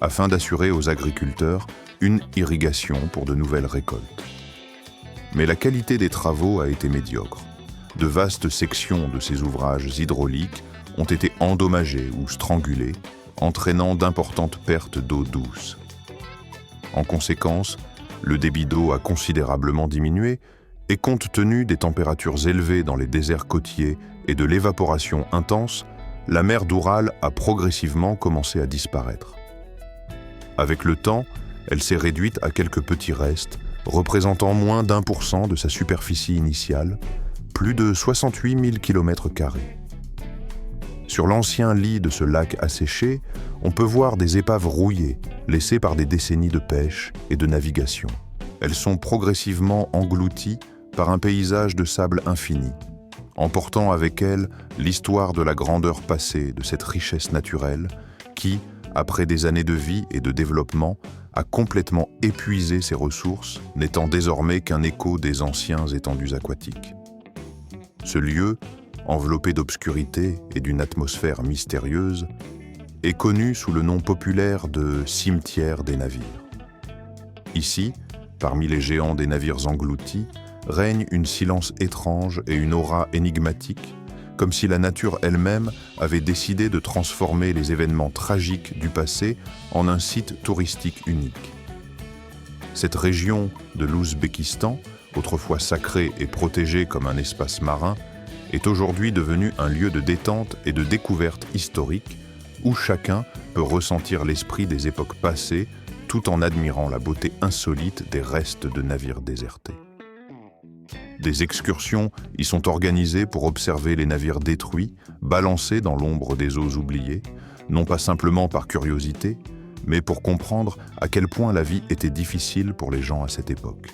afin d'assurer aux agriculteurs une irrigation pour de nouvelles récoltes. Mais la qualité des travaux a été médiocre. De vastes sections de ces ouvrages hydrauliques ont été endommagées ou strangulées, entraînant d'importantes pertes d'eau douce. En conséquence, le débit d'eau a considérablement diminué et compte tenu des températures élevées dans les déserts côtiers et de l'évaporation intense, la mer d'Oural a progressivement commencé à disparaître. Avec le temps, elle s'est réduite à quelques petits restes, représentant moins d'1% de sa superficie initiale, plus de 68 000 km². Sur l'ancien lit de ce lac asséché, on peut voir des épaves rouillées, laissées par des décennies de pêche et de navigation. Elles sont progressivement englouties par un paysage de sable infini, emportant avec elles l'histoire de la grandeur passée de cette richesse naturelle qui, après des années de vie et de développement, a complètement épuisé ses ressources, n'étant désormais qu'un écho des anciens étendues aquatiques. Ce lieu, enveloppé d'obscurité et d'une atmosphère mystérieuse, est connu sous le nom populaire de cimetière des navires. Ici, parmi les géants des navires engloutis, règne une silence étrange et une aura énigmatique, comme si la nature elle-même avait décidé de transformer les événements tragiques du passé en un site touristique unique. Cette région de l'Ouzbékistan, autrefois sacrée et protégée comme un espace marin, est aujourd'hui devenue un lieu de détente et de découverte historique où chacun peut ressentir l'esprit des époques passées tout en admirant la beauté insolite des restes de navires désertés. Des excursions y sont organisées pour observer les navires détruits, balancés dans l'ombre des eaux oubliées, non pas simplement par curiosité, mais pour comprendre à quel point la vie était difficile pour les gens à cette époque.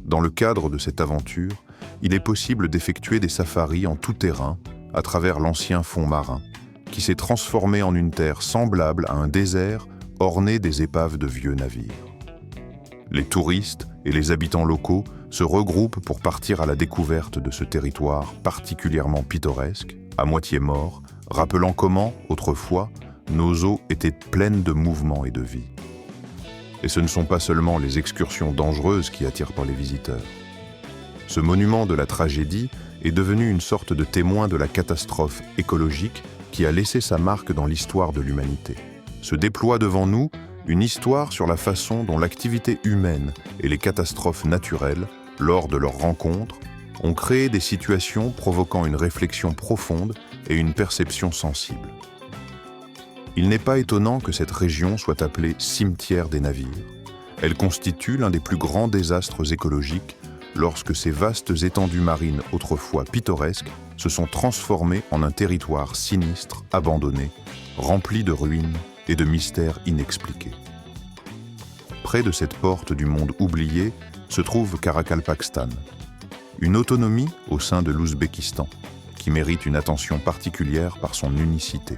Dans le cadre de cette aventure, il est possible d'effectuer des safaris en tout terrain à travers l'ancien fond marin, qui s'est transformé en une terre semblable à un désert orné des épaves de vieux navires. Les touristes et les habitants locaux se regroupent pour partir à la découverte de ce territoire particulièrement pittoresque, à moitié mort, rappelant comment, autrefois, nos eaux étaient pleines de mouvement et de vie. Et ce ne sont pas seulement les excursions dangereuses qui attirent les visiteurs. Ce monument de la tragédie est devenu une sorte de témoin de la catastrophe écologique qui a laissé sa marque dans l'histoire de l'humanité. Se déploie devant nous une histoire sur la façon dont l'activité humaine et les catastrophes naturelles, lors de leur rencontre, ont créé des situations provoquant une réflexion profonde et une perception sensible. Il n'est pas étonnant que cette région soit appelée cimetière des navires. Elle constitue l'un des plus grands désastres écologiques lorsque ces vastes étendues marines autrefois pittoresques se sont transformées en un territoire sinistre, abandonné, rempli de ruines et de mystères inexpliqués. Près de cette porte du monde oublié se trouve Karakalpakstan, une autonomie au sein de l'Ouzbékistan qui mérite une attention particulière par son unicité.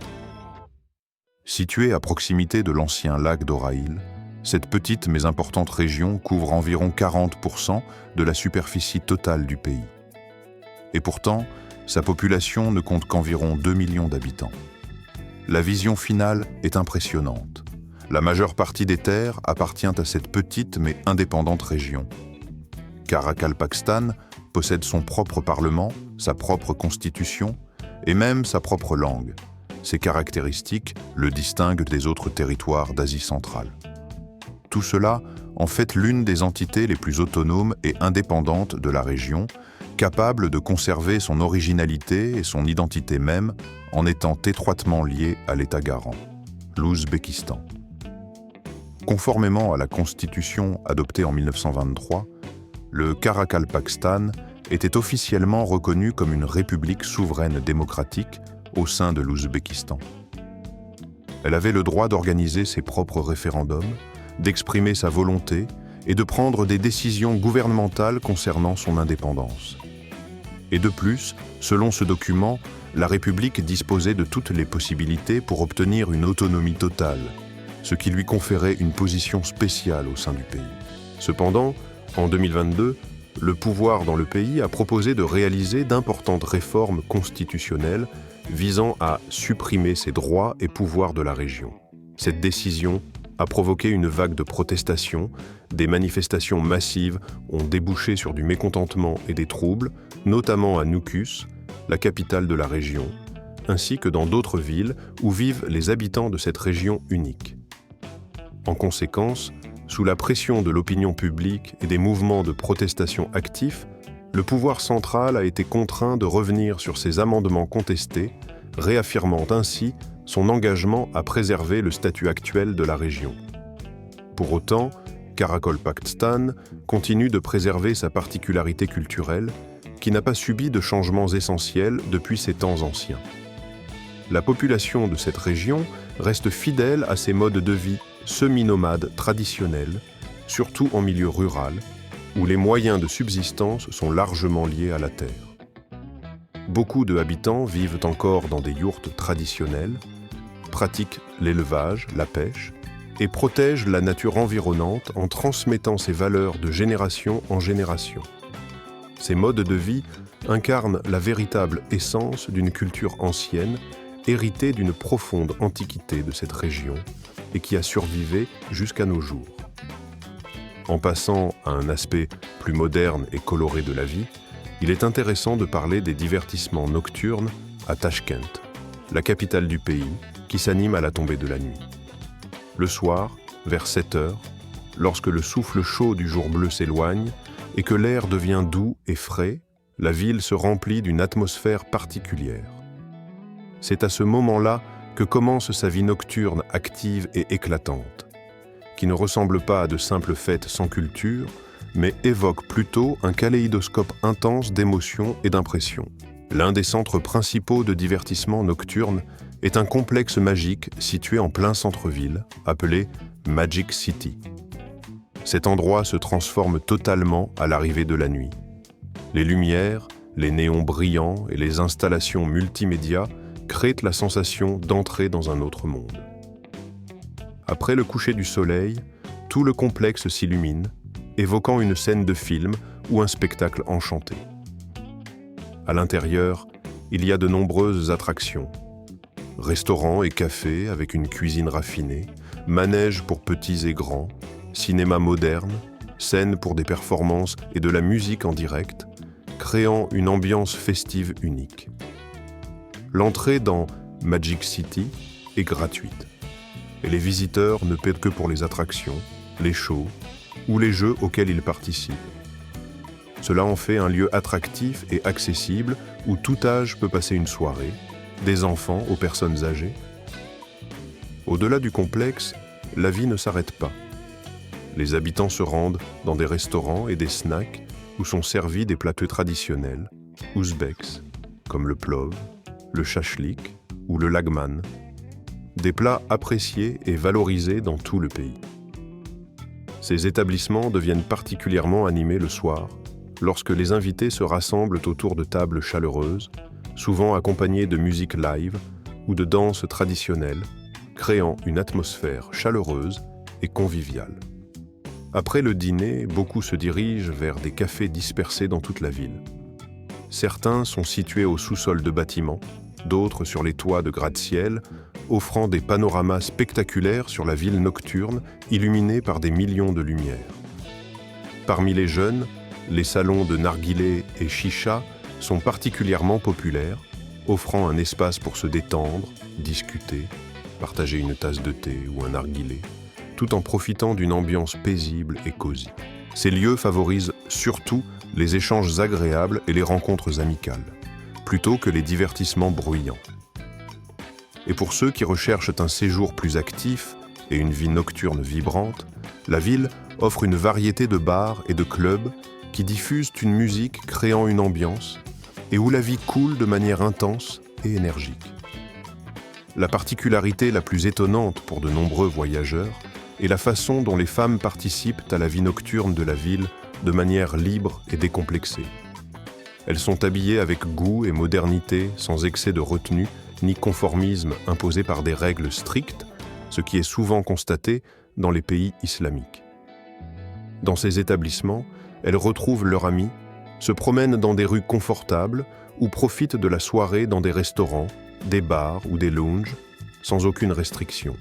Située à proximité de l'ancien lac d'Oraïl, cette petite mais importante région couvre environ 40% de la superficie totale du pays. Et pourtant, sa population ne compte qu'environ 2 millions d'habitants. La vision finale est impressionnante. La majeure partie des terres appartient à cette petite mais indépendante région. Karakalpakstan possède son propre parlement, sa propre constitution et même sa propre langue. Ces caractéristiques le distinguent des autres territoires d'Asie centrale. Tout cela en fait l'une des entités les plus autonomes et indépendantes de la région, capable de conserver son originalité et son identité même en étant étroitement liée à l'État garant, l'Ouzbékistan. Conformément à la constitution adoptée en 1923, le Karakalpakstan était officiellement reconnu comme une république souveraine démocratique au sein de l'Ouzbékistan. Elle avait le droit d'organiser ses propres référendums, d'exprimer sa volonté et de prendre des décisions gouvernementales concernant son indépendance. Et de plus, selon ce document, la République disposait de toutes les possibilités pour obtenir une autonomie totale, ce qui lui conférait une position spéciale au sein du pays. Cependant, en 2022, le pouvoir dans le pays a proposé de réaliser d'importantes réformes constitutionnelles visant à supprimer ces droits et pouvoirs de la région. Cette décision a provoqué une vague de protestations, des manifestations massives ont débouché sur du mécontentement et des troubles, notamment à Nukus, la capitale de la région, ainsi que dans d'autres villes où vivent les habitants de cette région unique. En conséquence, sous la pression de l'opinion publique et des mouvements de protestation actifs, le pouvoir central a été contraint de revenir sur ces amendements contestés, réaffirmant ainsi son engagement à préserver le statut actuel de la région. Pour autant, Karakalpakstan continue de préserver sa particularité culturelle, qui n'a pas subi de changements essentiels depuis ses temps anciens. La population de cette région reste fidèle à ses modes de vie semi-nomades traditionnels, surtout en milieu rural, où les moyens de subsistance sont largement liés à la terre. Beaucoup de habitants vivent encore dans des yourtes traditionnelles, pratiquent l'élevage, la pêche, et protègent la nature environnante en transmettant ces valeurs de génération en génération. Ces modes de vie incarnent la véritable essence d'une culture ancienne, héritée d'une profonde antiquité de cette région et qui a survivé jusqu'à nos jours. En passant à un aspect plus moderne et coloré de la vie, il est intéressant de parler des divertissements nocturnes à Tachkent, la capitale du pays, qui s'anime à la tombée de la nuit. Le soir, vers 7 heures, lorsque le souffle chaud du jour bleu s'éloigne et que l'air devient doux et frais, la ville se remplit d'une atmosphère particulière. C'est à ce moment-là que commence sa vie nocturne active et éclatante, qui ne ressemble pas à de simples fêtes sans culture, mais évoque plutôt un kaléidoscope intense d'émotions et d'impressions. L'un des centres principaux de divertissement nocturne est un complexe magique situé en plein centre-ville, appelé Magic City. Cet endroit se transforme totalement à l'arrivée de la nuit. Les lumières, les néons brillants et les installations multimédia créent la sensation d'entrer dans un autre monde. Après le coucher du soleil, tout le complexe s'illumine, évoquant une scène de film ou un spectacle enchanté. À l'intérieur, il y a de nombreuses attractions. Restaurants et cafés avec une cuisine raffinée, manèges pour petits et grands, cinéma moderne, scènes pour des performances et de la musique en direct, créant une ambiance festive unique. L'entrée dans Magic City est gratuite et les visiteurs ne paient que pour les attractions, les shows ou les jeux auxquels ils participent. Cela en fait un lieu attractif et accessible où tout âge peut passer une soirée, des enfants aux personnes âgées. Au-delà du complexe, la vie ne s'arrête pas. Les habitants se rendent dans des restaurants et des snacks où sont servis des plats traditionnels, ouzbeks, comme le plov, le shashlik ou le lagman, des plats appréciés et valorisés dans tout le pays. Ces établissements deviennent particulièrement animés le soir, lorsque les invités se rassemblent autour de tables chaleureuses, souvent accompagnées de musique live ou de danses traditionnelles, créant une atmosphère chaleureuse et conviviale. Après le dîner, beaucoup se dirigent vers des cafés dispersés dans toute la ville. Certains sont situés au sous-sol de bâtiments, d'autres sur les toits de gratte-ciel, offrant des panoramas spectaculaires sur la ville nocturne, illuminée par des millions de lumières. Parmi les jeunes, les salons de narguilé et chicha sont particulièrement populaires, offrant un espace pour se détendre, discuter, partager une tasse de thé ou un narguilé, tout en profitant d'une ambiance paisible et cosy. Ces lieux favorisent surtout les échanges agréables et les rencontres amicales, plutôt que les divertissements bruyants. Et pour ceux qui recherchent un séjour plus actif et une vie nocturne vibrante, la ville offre une variété de bars et de clubs qui diffusent une musique créant une ambiance et où la vie coule de manière intense et énergique. La particularité la plus étonnante pour de nombreux voyageurs est la façon dont les femmes participent à la vie nocturne de la ville de manière libre et décomplexée. Elles sont habillées avec goût et modernité, sans excès de retenue ni conformisme imposé par des règles strictes, ce qui est souvent constaté dans les pays islamiques. Dans ces établissements, elles retrouvent leurs amis, se promènent dans des rues confortables ou profitent de la soirée dans des restaurants, des bars ou des lounges, sans aucune restriction.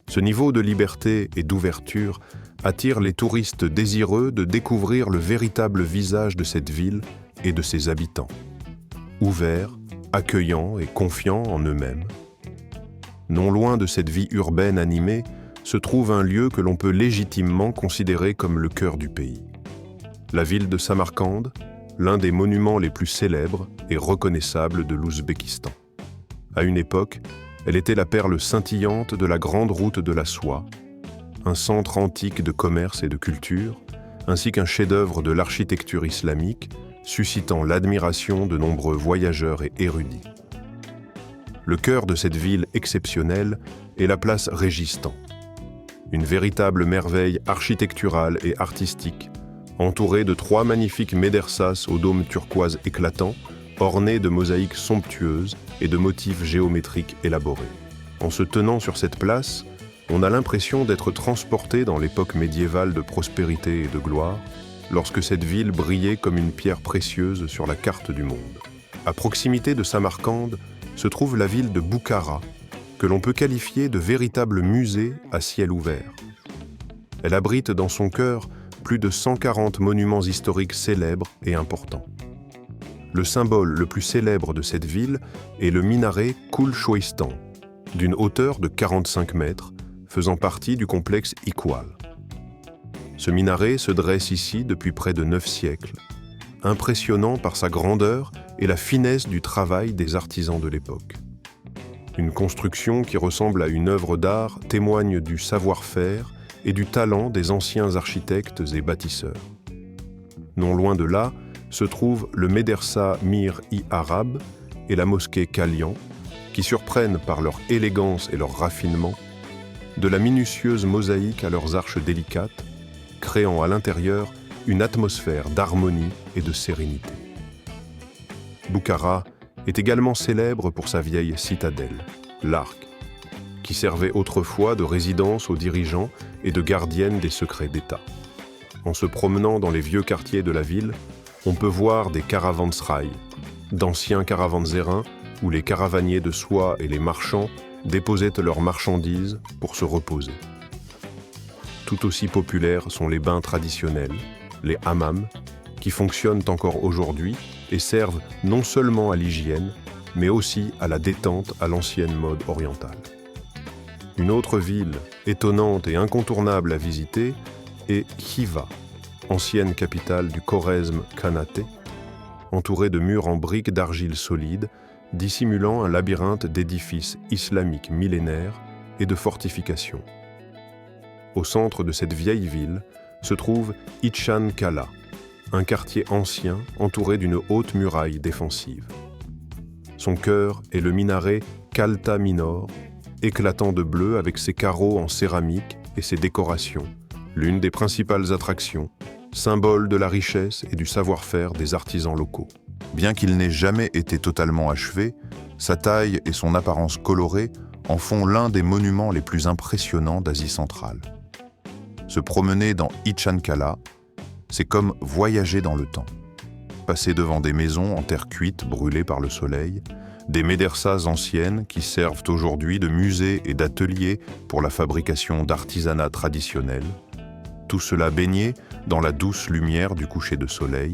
Ce niveau de liberté et d'ouverture attire les touristes désireux de découvrir le véritable visage de cette ville et de ses habitants. Ouverts, accueillants et confiants en eux-mêmes. Non loin de cette vie urbaine animée se trouve un lieu que l'on peut légitimement considérer comme le cœur du pays. La ville de Samarcande, l'un des monuments les plus célèbres et reconnaissables de l'Ouzbékistan. À une époque, elle était la perle scintillante de la grande route de la soie, un centre antique de commerce et de culture, ainsi qu'un chef-d'œuvre de l'architecture islamique, suscitant l'admiration de nombreux voyageurs et érudits. Le cœur de cette ville exceptionnelle est la place Régistan, une véritable merveille architecturale et artistique, entourée de 3 magnifiques médersas au dôme turquoise éclatant, ornés de mosaïques somptueuses et de motifs géométriques élaborés. En se tenant sur cette place, on a l'impression d'être transporté dans l'époque médiévale de prospérité et de gloire, lorsque cette ville brillait comme une pierre précieuse sur la carte du monde. À proximité de Samarcande se trouve la ville de Boukhara, que l'on peut qualifier de véritable musée à ciel ouvert. Elle abrite dans son cœur plus de 140 monuments historiques célèbres et importants. Le symbole le plus célèbre de cette ville est le minaret Kul-Choistan, d'une hauteur de 45 mètres, faisant partie du complexe Iqbal. Ce minaret se dresse ici depuis près de 9 siècles, impressionnant par sa grandeur et la finesse du travail des artisans de l'époque. Une construction qui ressemble à une œuvre d'art témoigne du savoir-faire et du talent des anciens architectes et bâtisseurs. Non loin de là se trouve le Médersa Mir-i-Arab et la mosquée Kalian, qui surprennent par leur élégance et leur raffinement, de la minutieuse mosaïque à leurs arches délicates, créant à l'intérieur une atmosphère d'harmonie et de sérénité. Boukhara est également célèbre pour sa vieille citadelle, l'Arc, qui servait autrefois de résidence aux dirigeants et de gardienne des secrets d'État. En se promenant dans les vieux quartiers de la ville, on peut voir des caravansérails, d'anciens caravansérains où les caravaniers de soie et les marchands déposaient leurs marchandises pour se reposer. Tout aussi populaires sont les bains traditionnels, les hammams, qui fonctionnent encore aujourd'hui et servent non seulement à l'hygiène, mais aussi à la détente à l'ancienne mode orientale. Une autre ville étonnante et incontournable à visiter est Khiva, ancienne capitale du Khorezm Khanate, entourée de murs en briques d'argile solide, dissimulant un labyrinthe d'édifices islamiques millénaires et de fortifications. Au centre de cette vieille ville se trouve Ichan Kala, un quartier ancien entouré d'une haute muraille défensive. Son cœur est le minaret Khalta Minor, éclatant de bleu avec ses carreaux en céramique et ses décorations, l'une des principales attractions, symbole de la richesse et du savoir-faire des artisans locaux. Bien qu'il n'ait jamais été totalement achevé, sa taille et son apparence colorée en font l'un des monuments les plus impressionnants d'Asie centrale. Se promener dans Ichan Kala, c'est comme voyager dans le temps. Passer devant des maisons en terre cuite brûlées par le soleil, des médersas anciennes qui servent aujourd'hui de musées et d'ateliers pour la fabrication d'artisanat traditionnel, tout cela baigné dans la douce lumière du coucher de soleil,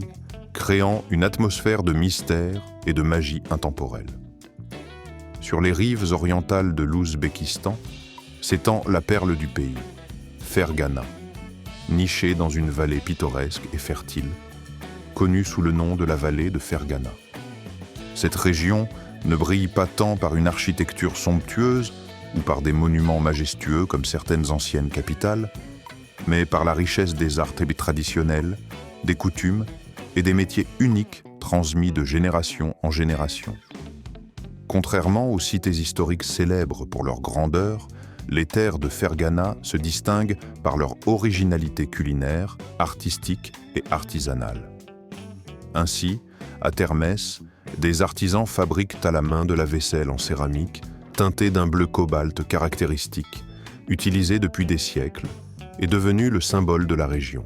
créant une atmosphère de mystère et de magie intemporelle. Sur les rives orientales de l'Ouzbékistan s'étend la perle du pays, Fergana, nichée dans une vallée pittoresque et fertile, connue sous le nom de la vallée de Fergana. Cette région ne brille pas tant par une architecture somptueuse ou par des monuments majestueux comme certaines anciennes capitales, mais par la richesse des arts traditionnels, des coutumes et des métiers uniques transmis de génération en génération. Contrairement aux cités historiques célèbres pour leur grandeur, les terres de Fergana se distinguent par leur originalité culinaire, artistique et artisanale. Ainsi, à Termès, des artisans fabriquent à la main de la vaisselle en céramique, teintée d'un bleu cobalt caractéristique, utilisée depuis des siècles, est devenue le symbole de la région.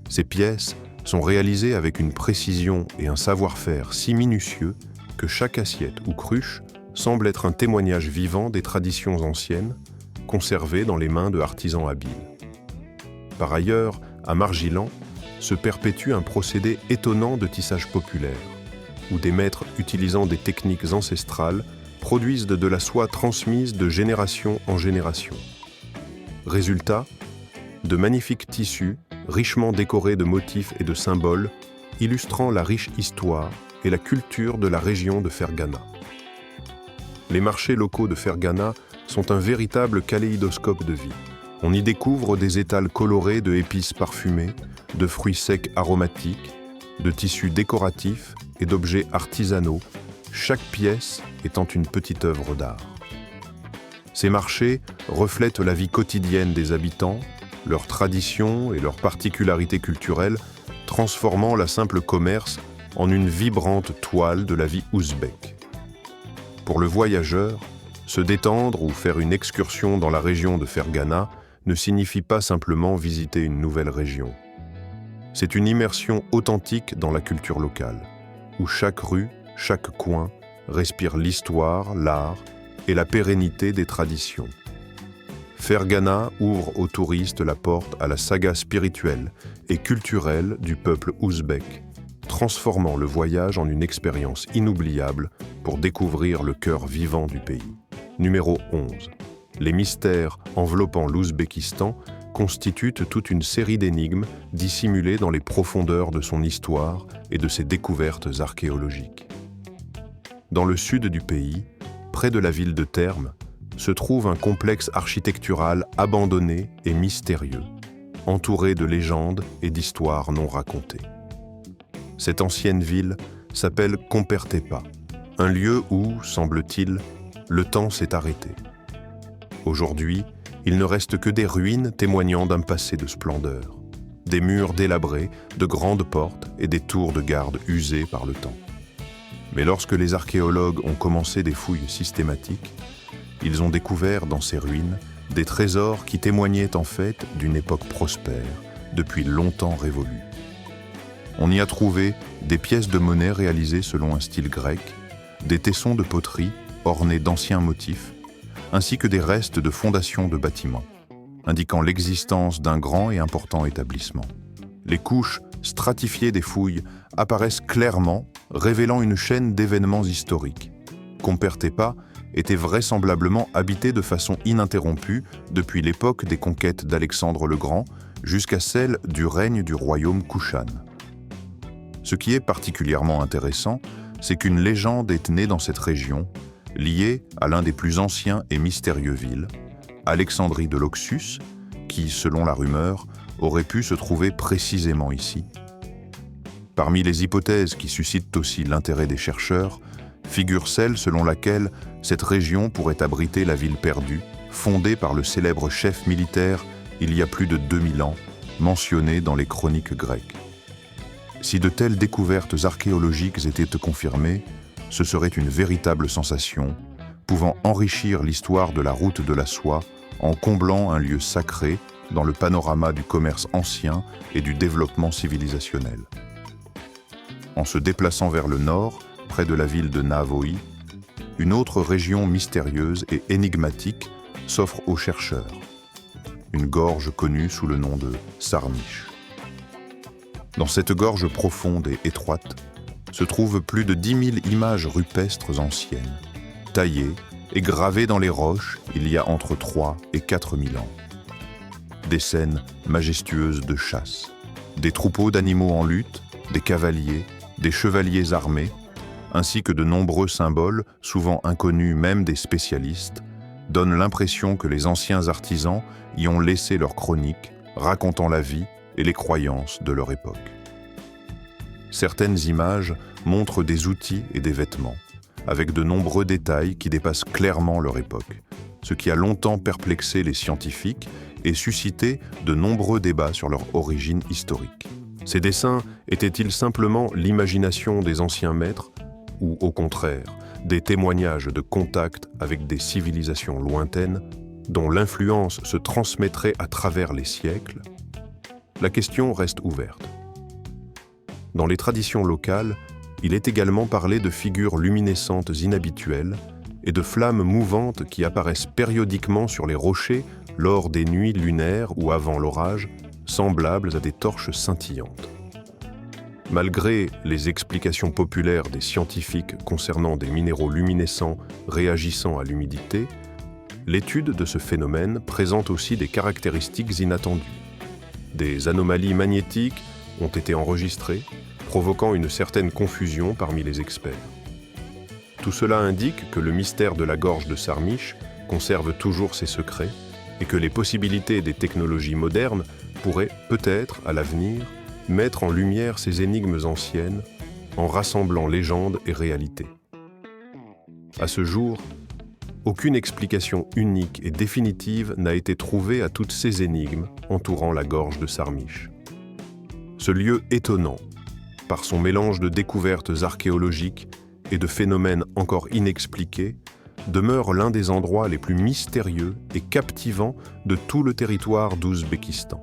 Ces pièces sont réalisées avec une précision et un savoir-faire si minutieux que chaque assiette ou cruche semble être un témoignage vivant des traditions anciennes, conservées dans les mains de artisans habiles. Par ailleurs, à Margilan, se perpétue un procédé étonnant de tissage populaire, où des maîtres utilisant des techniques ancestrales produisent de la soie transmise de génération en génération. Résultat, de magnifiques tissus, richement décorés de motifs et de symboles, illustrant la riche histoire et la culture de la région de Fergana. Les marchés locaux de Fergana sont un véritable kaléidoscope de vie. On y découvre des étals colorés de épices parfumées, de fruits secs aromatiques, de tissus décoratifs et d'objets artisanaux, chaque pièce étant une petite œuvre d'art. Ces marchés reflètent la vie quotidienne des habitants, leurs traditions et leurs particularités culturelles, transformant la simple commerce en une vibrante toile de la vie ouzbèque. Pour le voyageur, se détendre ou faire une excursion dans la région de Fergana ne signifie pas simplement visiter une nouvelle région. C'est une immersion authentique dans la culture locale, où chaque rue, chaque coin respire l'histoire, l'art et la pérennité des traditions. Fergana ouvre aux touristes la porte à la saga spirituelle et culturelle du peuple ouzbek, transformant le voyage en une expérience inoubliable pour découvrir le cœur vivant du pays. Numéro 11. Les mystères enveloppant l'Ouzbékistan constituent toute une série d'énigmes dissimulées dans les profondeurs de son histoire et de ses découvertes archéologiques. Dans le sud du pays, près de la ville de Terme, se trouve un complexe architectural abandonné et mystérieux, entouré de légendes et d'histoires non racontées. Cette ancienne ville s'appelle Kompertepa, un lieu où, semble-t-il, le temps s'est arrêté. Aujourd'hui, il ne reste que des ruines témoignant d'un passé de splendeur, des murs délabrés, de grandes portes et des tours de garde usées par le temps. Mais lorsque les archéologues ont commencé des fouilles systématiques, ils ont découvert dans ces ruines des trésors qui témoignaient en fait d'une époque prospère, depuis longtemps révolue. On y a trouvé des pièces de monnaie réalisées selon un style grec, des tessons de poterie ornés d'anciens motifs, ainsi que des restes de fondations de bâtiments, indiquant l'existence d'un grand et important établissement. Les couches stratifiées des fouilles apparaissent clairement, révélant une chaîne d'événements historiques. Compère-Tepa était vraisemblablement habité de façon ininterrompue depuis l'époque des conquêtes d'Alexandre le Grand jusqu'à celle du règne du royaume Kushan. Ce qui est particulièrement intéressant, c'est qu'une légende est née dans cette région, liée à l'un des plus anciens et mystérieux villes, Alexandrie de l'Oxus, qui, selon la rumeur, aurait pu se trouver précisément ici. Parmi les hypothèses qui suscitent aussi l'intérêt des chercheurs, figure celle selon laquelle cette région pourrait abriter la ville perdue, fondée par le célèbre chef militaire il y a plus de 2000 ans, mentionné dans les chroniques grecques. Si de telles découvertes archéologiques étaient confirmées, ce serait une véritable sensation, pouvant enrichir l'histoire de la route de la soie en comblant un lieu sacré dans le panorama du commerce ancien et du développement civilisationnel. En se déplaçant vers le nord, près de la ville de Navoi, une autre région mystérieuse et énigmatique s'offre aux chercheurs. Une gorge connue sous le nom de Sarmish. Dans cette gorge profonde et étroite se trouvent plus de 10 000 images rupestres anciennes, taillées et gravées dans les roches il y a entre 3 et 4 000 ans. Des scènes majestueuses de chasse, des troupeaux d'animaux en lutte, des cavaliers, des chevaliers armés, ainsi que de nombreux symboles, souvent inconnus même des spécialistes, donnent l'impression que les anciens artisans y ont laissé leurs chroniques, racontant la vie et les croyances de leur époque. Certaines images montrent des outils et des vêtements, avec de nombreux détails qui dépassent clairement leur époque, ce qui a longtemps perplexé les scientifiques et suscité de nombreux débats sur leur origine historique. Ces dessins étaient-ils simplement l'imagination des anciens maîtres, ou au contraire, des témoignages de contact avec des civilisations lointaines dont l'influence se transmettrait à travers les siècles? La question reste ouverte. Dans les traditions locales, il est également parlé de figures luminescentes inhabituelles et de flammes mouvantes qui apparaissent périodiquement sur les rochers lors des nuits lunaires ou avant l'orage, semblables à des torches scintillantes. Malgré les explications populaires des scientifiques concernant des minéraux luminescents réagissant à l'humidité, l'étude de ce phénomène présente aussi des caractéristiques inattendues. Des anomalies magnétiques ont été enregistrées, provoquant une certaine confusion parmi les experts. Tout cela indique que le mystère de la gorge de Sarmish conserve toujours ses secrets et que les possibilités des technologies modernes pourraient peut-être, à l'avenir, mettre en lumière ces énigmes anciennes en rassemblant légendes et réalités. À ce jour, aucune explication unique et définitive n'a été trouvée à toutes ces énigmes entourant la gorge de Sarmish. Ce lieu étonnant, par son mélange de découvertes archéologiques et de phénomènes encore inexpliqués, demeure l'un des endroits les plus mystérieux et captivants de tout le territoire d'Ouzbékistan.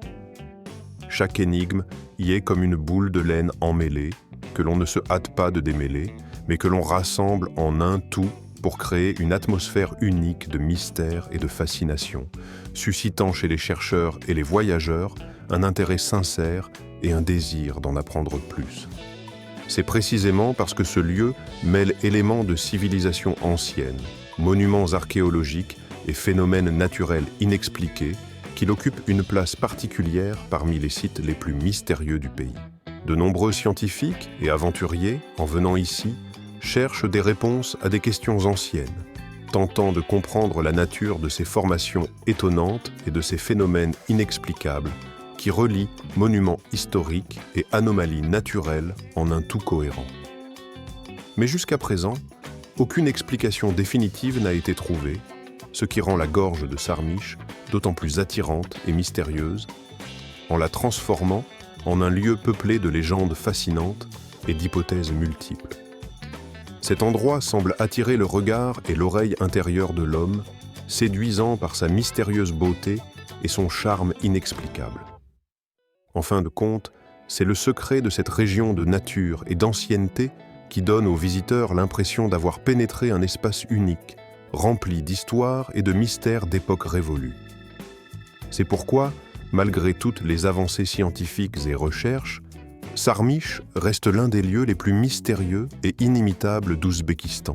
Chaque énigme y est comme une boule de laine emmêlée, que l'on ne se hâte pas de démêler, mais que l'on rassemble en un tout pour créer une atmosphère unique de mystère et de fascination, suscitant chez les chercheurs et les voyageurs un intérêt sincère et un désir d'en apprendre plus. C'est précisément parce que ce lieu mêle éléments de civilisation ancienne, monuments archéologiques et phénomènes naturels inexpliqués qu'il occupe une place particulière parmi les sites les plus mystérieux du pays. De nombreux scientifiques et aventuriers, en venant ici, cherchent des réponses à des questions anciennes, tentant de comprendre la nature de ces formations étonnantes et de ces phénomènes inexplicables qui relient monuments historiques et anomalies naturelles en un tout cohérent. Mais jusqu'à présent, aucune explication définitive n'a été trouvée, ce qui rend la gorge de Sarmish d'autant plus attirante et mystérieuse, en la transformant en un lieu peuplé de légendes fascinantes et d'hypothèses multiples. Cet endroit semble attirer le regard et l'oreille intérieure de l'homme, séduisant par sa mystérieuse beauté et son charme inexplicable. En fin de compte, c'est le secret de cette région de nature et d'ancienneté qui donne aux visiteurs l'impression d'avoir pénétré un espace unique, rempli d'histoire et de mystères d'époques révolues. C'est pourquoi, malgré toutes les avancées scientifiques et recherches, Sarmiche reste l'un des lieux les plus mystérieux et inimitables d'Ouzbékistan,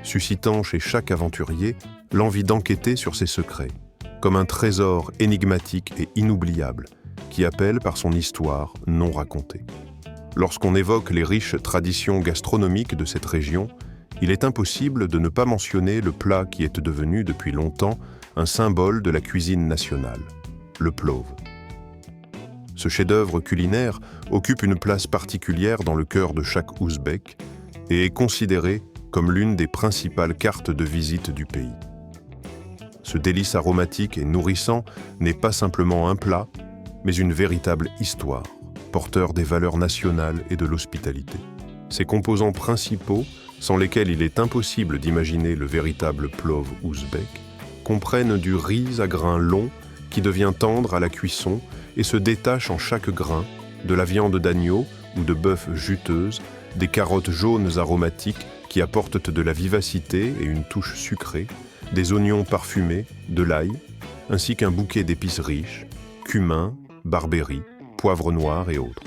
suscitant chez chaque aventurier l'envie d'enquêter sur ses secrets, comme un trésor énigmatique et inoubliable qui appelle par son histoire non racontée. Lorsqu'on évoque les riches traditions gastronomiques de cette région, il est impossible de ne pas mentionner le plat qui est devenu depuis longtemps un symbole de la cuisine nationale, le plov. Ce chef-d'œuvre culinaire occupe une place particulière dans le cœur de chaque Ouzbek et est considéré comme l'une des principales cartes de visite du pays. Ce délice aromatique et nourrissant n'est pas simplement un plat, mais une véritable histoire, porteur des valeurs nationales et de l'hospitalité. Ses composants principaux, sans lesquels il est impossible d'imaginer le véritable plov ouzbek, comprennent du riz à grains longs qui devient tendre à la cuisson et se détache en chaque grain, de la viande d'agneau ou de bœuf juteuse, des carottes jaunes aromatiques qui apportent de la vivacité et une touche sucrée, des oignons parfumés, de l'ail, ainsi qu'un bouquet d'épices riches, cumin, barberry, poivre noir et autres.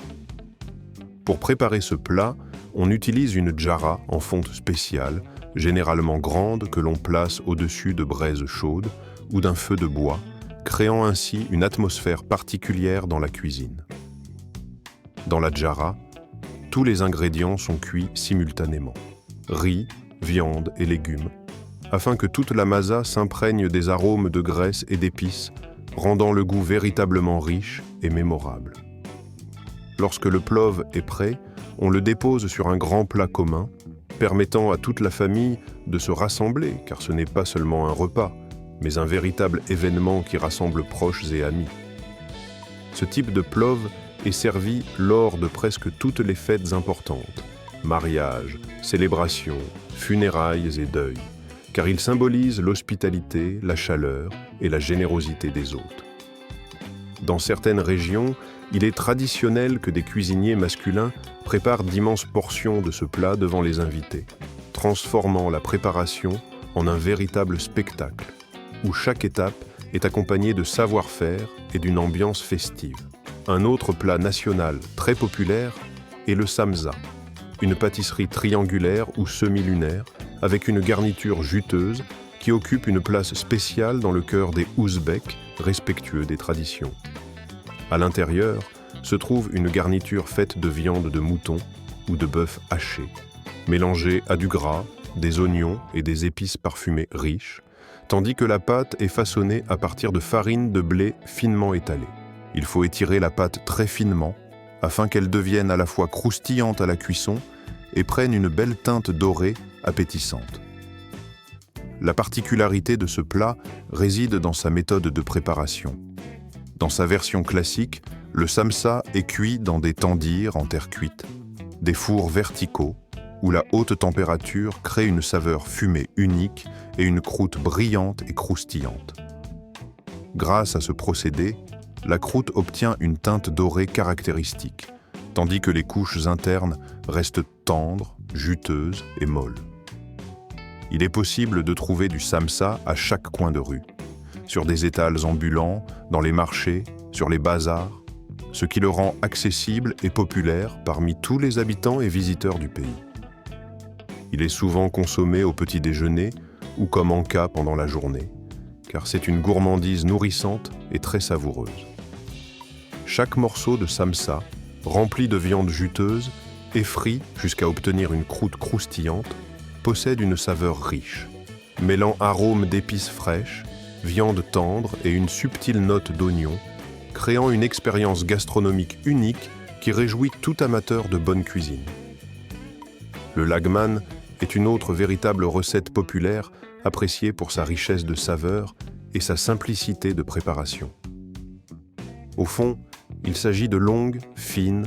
Pour préparer ce plat, on utilise une djara en fonte spéciale, généralement grande, que l'on place au-dessus de braises chaudes ou d'un feu de bois, créant ainsi une atmosphère particulière dans la cuisine. Dans la djara, tous les ingrédients sont cuits simultanément, riz, viande et légumes, afin que toute la masa s'imprègne des arômes de graisse et d'épices, rendant le goût véritablement riche et mémorable. Lorsque le plov est prêt, on le dépose sur un grand plat commun, permettant à toute la famille de se rassembler, car ce n'est pas seulement un repas, mais un véritable événement qui rassemble proches et amis. Ce type de plov est servi lors de presque toutes les fêtes importantes, mariages, célébrations, funérailles et deuils, car il symbolise l'hospitalité, la chaleur et la générosité des hôtes. Dans certaines régions, il est traditionnel que des cuisiniers masculins préparent d'immenses portions de ce plat devant les invités, transformant la préparation en un véritable spectacle, où chaque étape est accompagnée de savoir-faire et d'une ambiance festive. Un autre plat national très populaire est le samsa, une pâtisserie triangulaire ou semi-lunaire avec une garniture juteuse qui occupe une place spéciale dans le cœur des Ouzbeks respectueux des traditions. À l'intérieur se trouve une garniture faite de viande de mouton ou de bœuf haché, mélangée à du gras, des oignons et des épices parfumées riches, tandis que la pâte est façonnée à partir de farine de blé finement étalée. Il faut étirer la pâte très finement afin qu'elle devienne à la fois croustillante à la cuisson et prenne une belle teinte dorée appétissante. La particularité de ce plat réside dans sa méthode de préparation. Dans sa version classique, le samsa est cuit dans des tandirs en terre cuite, des fours verticaux, où la haute température crée une saveur fumée unique et une croûte brillante et croustillante. Grâce à ce procédé, la croûte obtient une teinte dorée caractéristique, tandis que les couches internes restent tendres, juteuses et molles. Il est possible de trouver du samsa à chaque coin de rue, sur des étals ambulants, dans les marchés, sur les bazars, ce qui le rend accessible et populaire parmi tous les habitants et visiteurs du pays. Il est souvent consommé au petit déjeuner ou comme encas pendant la journée, car c'est une gourmandise nourrissante et très savoureuse. Chaque morceau de samsa, rempli de viande juteuse et frit jusqu'à obtenir une croûte croustillante, possède une saveur riche, mêlant arômes d'épices fraîches, viande tendre et une subtile note d'oignon, créant une expérience gastronomique unique qui réjouit tout amateur de bonne cuisine. Le lagman est une autre véritable recette populaire appréciée pour sa richesse de saveurs et sa simplicité de préparation. Au fond, il s'agit de longues, fines,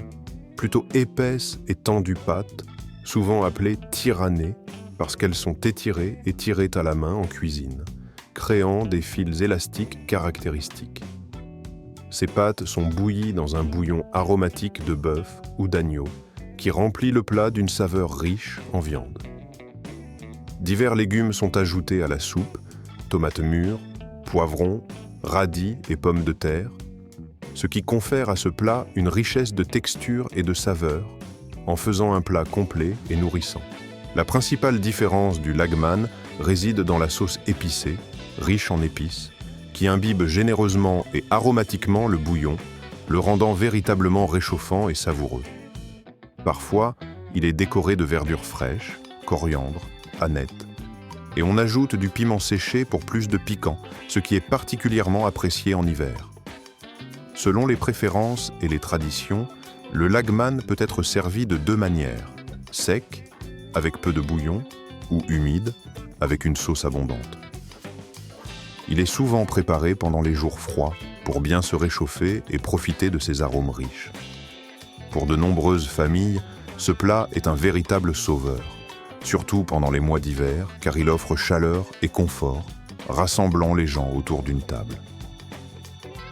plutôt épaisses et tendues pâtes, souvent appelées tirannées, parce qu'elles sont étirées et tirées à la main en cuisine, créant des fils élastiques caractéristiques. Ces pâtes sont bouillies dans un bouillon aromatique de bœuf ou d'agneau, qui remplit le plat d'une saveur riche en viande. Divers légumes sont ajoutés à la soupe, tomates mûres, poivrons, radis et pommes de terre, ce qui confère à ce plat une richesse de texture et de saveur, en faisant un plat complet et nourrissant. La principale différence du lagman réside dans la sauce épicée, riche en épices, qui imbibe généreusement et aromatiquement le bouillon, le rendant véritablement réchauffant et savoureux. Parfois, il est décoré de verdures fraîches, coriandre, aneth, et on ajoute du piment séché pour plus de piquant, ce qui est particulièrement apprécié en hiver. Selon les préférences et les traditions, le lagman peut être servi de deux manières, sec, avec peu de bouillon, ou humide, avec une sauce abondante. Il est souvent préparé pendant les jours froids pour bien se réchauffer et profiter de ses arômes riches. Pour de nombreuses familles, ce plat est un véritable sauveur, surtout pendant les mois d'hiver, car il offre chaleur et confort, rassemblant les gens autour d'une table.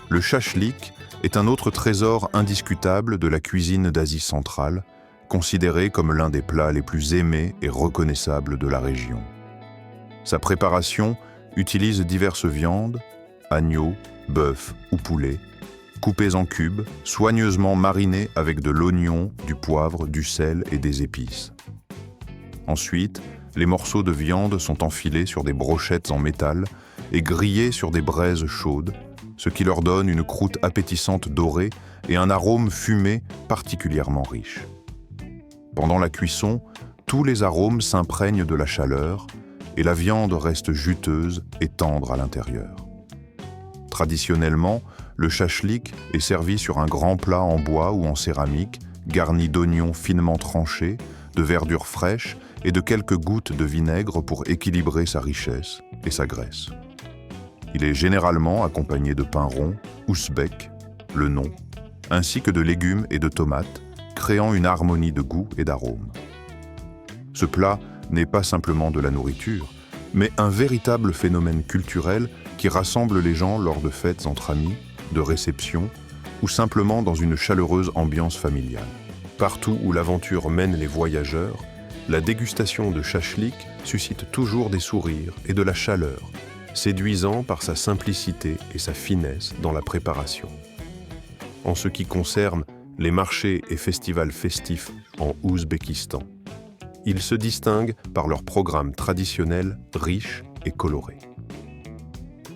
Le shashlik est un autre trésor indiscutable de la cuisine d'Asie centrale, considéré comme l'un des plats les plus aimés et reconnaissables de la région. Sa préparation utilise diverses viandes, agneau, bœuf ou poulet, coupés en cubes, soigneusement marinés avec de l'oignon, du poivre, du sel et des épices. Ensuite, les morceaux de viande sont enfilés sur des brochettes en métal et grillés sur des braises chaudes, ce qui leur donne une croûte appétissante dorée et un arôme fumé particulièrement riche. Pendant la cuisson, tous les arômes s'imprègnent de la chaleur et la viande reste juteuse et tendre à l'intérieur. Traditionnellement, le shashlik est servi sur un grand plat en bois ou en céramique, garni d'oignons finement tranchés, de verdures fraîches et de quelques gouttes de vinaigre pour équilibrer sa richesse et sa graisse. Il est généralement accompagné de pain rond, ouzbek, le nom, ainsi que de légumes et de tomates, créant une harmonie de goût et d'arômes. Ce plat n'est pas simplement de la nourriture, mais un véritable phénomène culturel qui rassemble les gens lors de fêtes entre amis, de réceptions ou simplement dans une chaleureuse ambiance familiale. Partout où l'aventure mène les voyageurs, la dégustation de shashlik suscite toujours des sourires et de la chaleur, séduisant par sa simplicité et sa finesse dans la préparation. En ce qui concerne les marchés et festivals festifs en Ouzbékistan, ils se distinguent par leur programme traditionnel riche et coloré.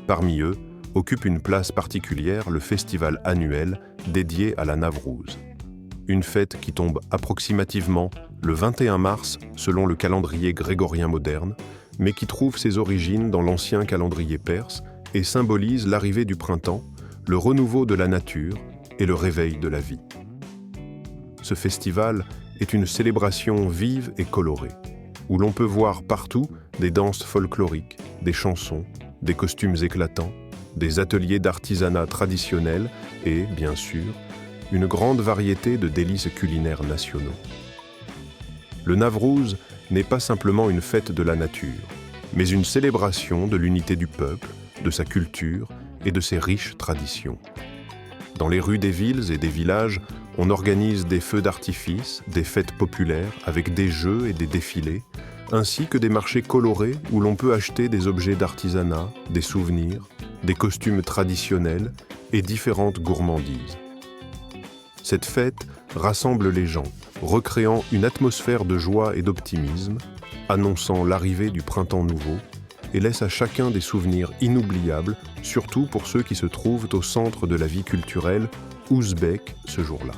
Parmi eux, occupe une place particulière le festival annuel dédié à la Navrouz, une fête qui tombe approximativement le 21 mars selon le calendrier grégorien moderne, mais qui trouve ses origines dans l'ancien calendrier perse et symbolise l'arrivée du printemps, le renouveau de la nature et le réveil de la vie. Ce festival est une célébration vive et colorée, où l'on peut voir partout des danses folkloriques, des chansons, des costumes éclatants, des ateliers d'artisanat traditionnels et, bien sûr, une grande variété de délices culinaires nationaux. Le Navrouz n'est pas simplement une fête de la nature, mais une célébration de l'unité du peuple, de sa culture et de ses riches traditions. Dans les rues des villes et des villages, on organise des feux d'artifice, des fêtes populaires avec des jeux et des défilés, ainsi que des marchés colorés où l'on peut acheter des objets d'artisanat, des souvenirs, des costumes traditionnels et différentes gourmandises. Cette fête rassemble les gens, recréant une atmosphère de joie et d'optimisme, annonçant l'arrivée du printemps nouveau et laisse à chacun des souvenirs inoubliables, surtout pour ceux qui se trouvent au centre de la vie culturelle ouzbek ce jour-là.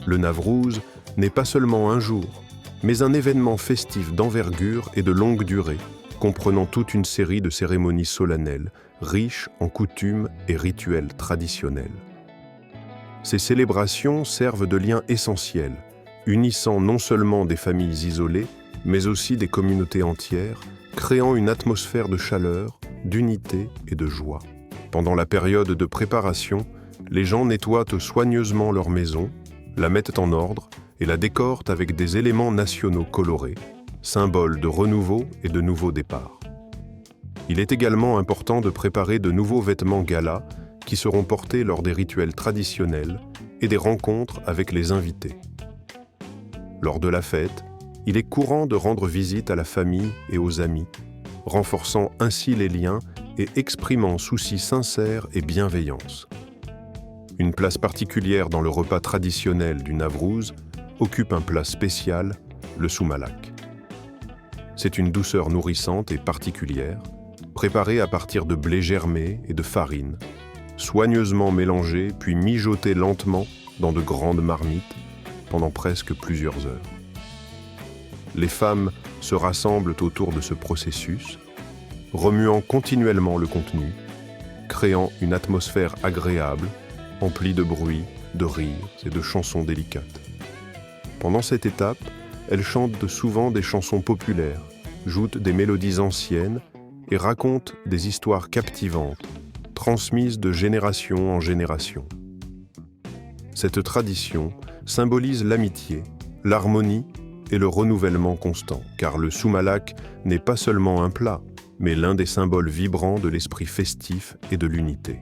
Le Navrouz n'est pas seulement un jour, mais un événement festif d'envergure et de longue durée, comprenant toute une série de cérémonies solennelles, riches en coutumes et rituels traditionnels. Ces célébrations servent de lien essentiel, unissant non seulement des familles isolées, mais aussi des communautés entières, créant une atmosphère de chaleur, d'unité et de joie. Pendant la période de préparation, les gens nettoient soigneusement leur maison, la mettent en ordre et la décorent avec des éléments nationaux colorés, symboles de renouveau et de nouveaux départs. Il est également important de préparer de nouveaux vêtements gala qui seront portés lors des rituels traditionnels et des rencontres avec les invités. Lors de la fête, il est courant de rendre visite à la famille et aux amis, renforçant ainsi les liens et exprimant souci sincère et bienveillance. Une place particulière dans le repas traditionnel du Navrouz occupe un plat spécial, le soumalak. C'est une douceur nourrissante et particulière, préparée à partir de blé germé et de farine, soigneusement mélangée puis mijotée lentement dans de grandes marmites pendant presque plusieurs heures. Les femmes se rassemblent autour de ce processus, remuant continuellement le contenu, créant une atmosphère agréable, emplie de bruit, de rires et de chansons délicates. Pendant cette étape, elles chantent souvent des chansons populaires, jouent des mélodies anciennes et racontent des histoires captivantes, transmises de génération en génération. Cette tradition symbolise l'amitié, l'harmonie et le renouvellement constant, car le soumalak n'est pas seulement un plat, mais l'un des symboles vibrants de l'esprit festif et de l'unité.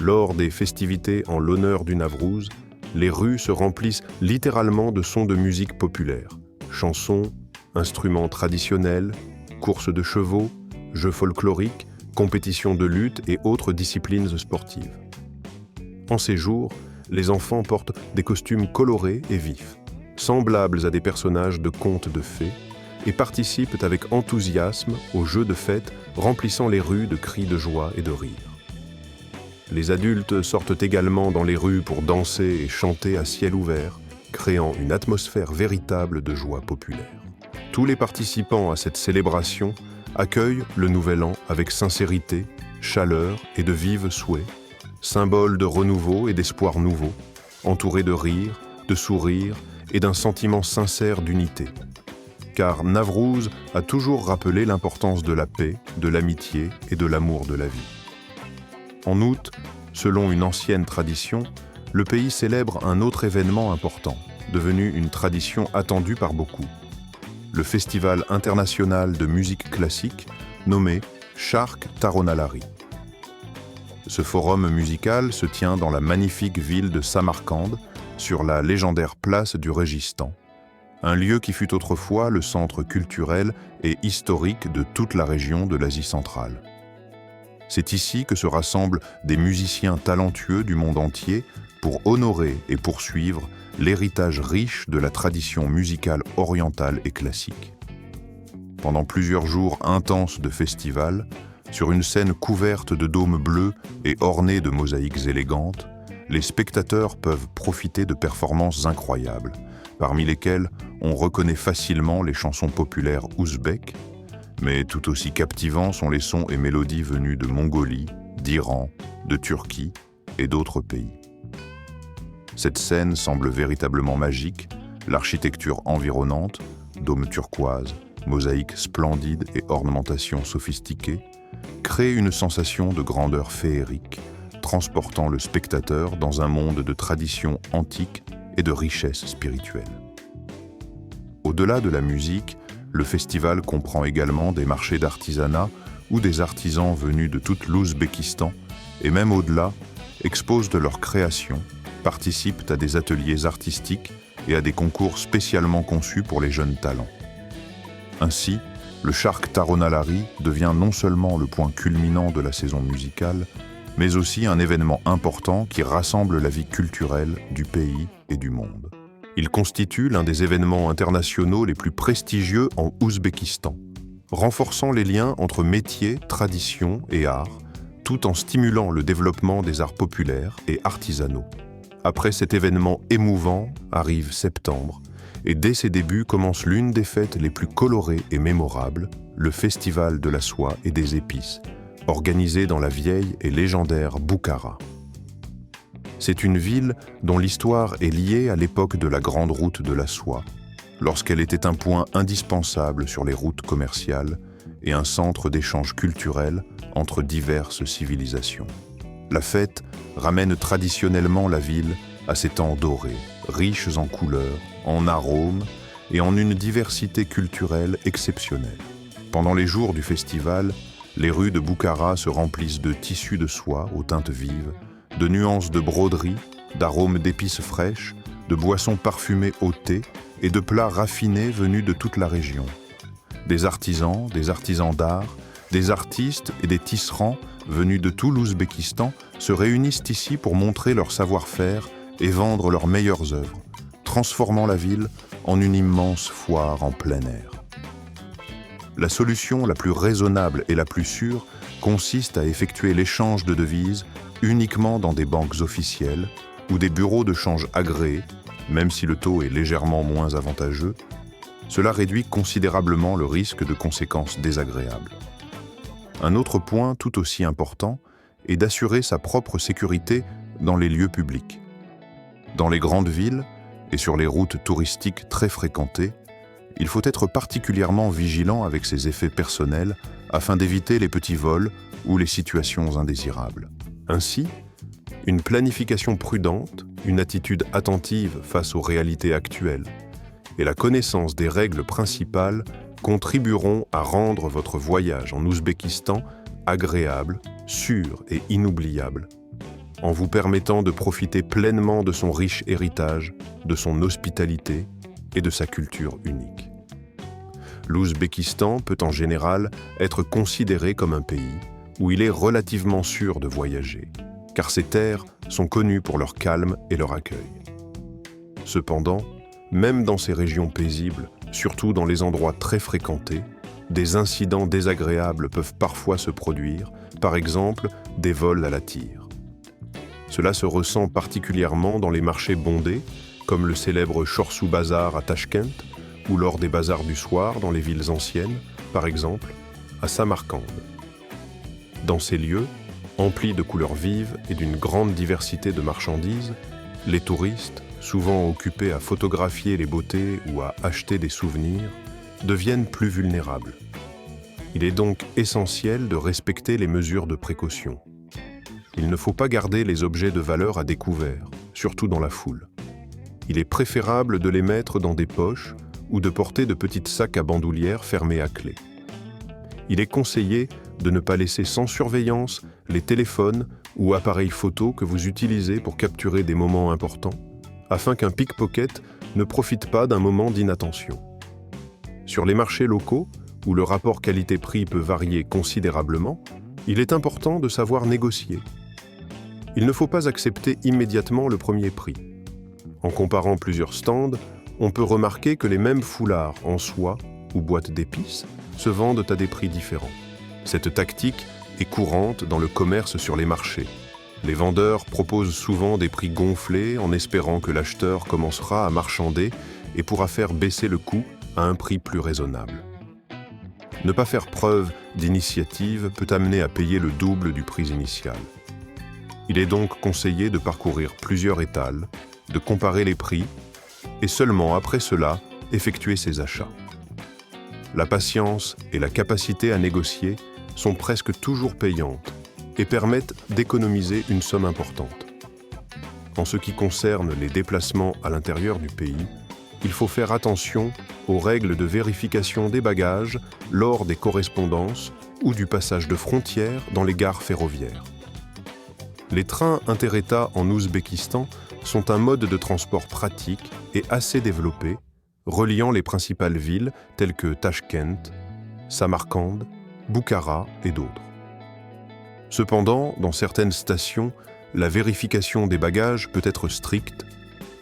Lors des festivités en l'honneur du Navrouz, les rues se remplissent littéralement de sons de musique populaire, chansons, instruments traditionnels, courses de chevaux, jeux folkloriques, compétitions de lutte et autres disciplines sportives. En ces jours, les enfants portent des costumes colorés et vifs, semblables à des personnages de contes de fées, et participent avec enthousiasme aux jeux de fête remplissant les rues de cris de joie et de rire. Les adultes sortent également dans les rues pour danser et chanter à ciel ouvert, créant une atmosphère véritable de joie populaire. Tous les participants à cette célébration accueillent le Nouvel An avec sincérité, chaleur et de vifs souhaits, symbole de renouveau et d'espoir nouveau, entourés de rires, de sourires et d'un sentiment sincère d'unité. Car Navrouz a toujours rappelé l'importance de la paix, de l'amitié et de l'amour de la vie. En août, selon une ancienne tradition, le pays célèbre un autre événement important, devenu une tradition attendue par beaucoup. Le Festival international de musique classique, nommé Charkh Taronalari. Ce forum musical se tient dans la magnifique ville de Samarcande, sur la légendaire place du Régistan, un lieu qui fut autrefois le centre culturel et historique de toute la région de l'Asie centrale. C'est ici que se rassemblent des musiciens talentueux du monde entier pour honorer et poursuivre l'héritage riche de la tradition musicale orientale et classique. Pendant plusieurs jours intenses de festival, sur une scène couverte de dômes bleus et ornée de mosaïques élégantes, les spectateurs peuvent profiter de performances incroyables, parmi lesquelles on reconnaît facilement les chansons populaires ouzbèques, mais tout aussi captivants sont les sons et mélodies venus de Mongolie, d'Iran, de Turquie et d'autres pays. Cette scène semble véritablement magique, l'architecture environnante, dômes turquoises, mosaïques splendides et ornementations sophistiquées, crée une sensation de grandeur féerique, transportant le spectateur dans un monde de traditions antiques et de richesse spirituelle. Au-delà de la musique, le festival comprend également des marchés d'artisanat où des artisans venus de tout l'Ouzbékistan, et même au-delà, exposent de leurs créations, participent à des ateliers artistiques et à des concours spécialement conçus pour les jeunes talents. Ainsi, le Charkh Taronalari devient non seulement le point culminant de la saison musicale, mais aussi un événement important qui rassemble la vie culturelle du pays et du monde. Il constitue l'un des événements internationaux les plus prestigieux en Ouzbékistan, renforçant les liens entre métiers, traditions et arts, tout en stimulant le développement des arts populaires et artisanaux. Après cet événement émouvant, arrive septembre, et dès ses débuts commence l'une des fêtes les plus colorées et mémorables, le Festival de la soie et des épices, organisé dans la vieille et légendaire Boukhara. C'est une ville dont l'histoire est liée à l'époque de la Grande Route de la Soie, lorsqu'elle était un point indispensable sur les routes commerciales et un centre d'échange culturel entre diverses civilisations. La fête ramène traditionnellement la ville à ses temps dorés, riches en couleurs, en arômes et en une diversité culturelle exceptionnelle. Pendant les jours du festival, les rues de Boukhara se remplissent de tissus de soie aux teintes vives, de nuances de broderie, d'arômes d'épices fraîches, de boissons parfumées au thé et de plats raffinés venus de toute la région. Des artisans d'art, des artistes et des tisserands venus de tout l'Ouzbékistan se réunissent ici pour montrer leur savoir-faire et vendre leurs meilleures œuvres, transformant la ville en une immense foire en plein air. La solution la plus raisonnable et la plus sûre consiste à effectuer l'échange de devises uniquement dans des banques officielles ou des bureaux de change agréés, même si le taux est légèrement moins avantageux. Cela réduit considérablement le risque de conséquences désagréables. Un autre point tout aussi important est d'assurer sa propre sécurité dans les lieux publics. Dans les grandes villes et sur les routes touristiques très fréquentées, il faut être particulièrement vigilant avec ses effets personnels afin d'éviter les petits vols ou les situations indésirables. Ainsi, une planification prudente, une attitude attentive face aux réalités actuelles et la connaissance des règles principales contribueront à rendre votre voyage en Ouzbékistan agréable, sûr et inoubliable, en vous permettant de profiter pleinement de son riche héritage, de son hospitalité et de sa culture unique. L'Ouzbékistan peut en général être considéré comme un pays où il est relativement sûr de voyager, car ces terres sont connues pour leur calme et leur accueil. Cependant, même dans ces régions paisibles, surtout dans les endroits très fréquentés, des incidents désagréables peuvent parfois se produire, par exemple des vols à la tire. Cela se ressent particulièrement dans les marchés bondés, comme le célèbre Chorsu Bazar à Tachkent, ou lors des bazars du soir dans les villes anciennes, par exemple à Samarcande. Dans ces lieux, emplis de couleurs vives et d'une grande diversité de marchandises, les touristes, souvent occupés à photographier les beautés ou à acheter des souvenirs, deviennent plus vulnérables. Il est donc essentiel de respecter les mesures de précaution. Il ne faut pas garder les objets de valeur à découvert, surtout dans la foule. Il est préférable de les mettre dans des poches ou de porter de petits sacs à bandoulière fermés à clé. Il est conseillé de ne pas laisser sans surveillance les téléphones ou appareils photo que vous utilisez pour capturer des moments importants, afin qu'un pickpocket ne profite pas d'un moment d'inattention. Sur les marchés locaux, où le rapport qualité-prix peut varier considérablement, il est important de savoir négocier. Il ne faut pas accepter immédiatement le premier prix. En comparant plusieurs stands, on peut remarquer que les mêmes foulards en soie ou boîtes d'épices se vendent à des prix différents. Cette tactique est courante dans le commerce sur les marchés. Les vendeurs proposent souvent des prix gonflés en espérant que l'acheteur commencera à marchander et pourra faire baisser le coût à un prix plus raisonnable. Ne pas faire preuve d'initiative peut amener à payer le double du prix initial. Il est donc conseillé de parcourir plusieurs étals, de comparer les prix et seulement après cela, effectuer ses achats. La patience et la capacité à négocier sont presque toujours payantes et permettent d'économiser une somme importante. En ce qui concerne les déplacements à l'intérieur du pays, il faut faire attention aux règles de vérification des bagages lors des correspondances ou du passage de frontières dans les gares ferroviaires. Les trains inter-États en Ouzbékistan sont un mode de transport pratique et assez développé, reliant les principales villes telles que Tachkent, Samarcande, Boukhara et d'autres. Cependant, dans certaines stations, la vérification des bagages peut être stricte.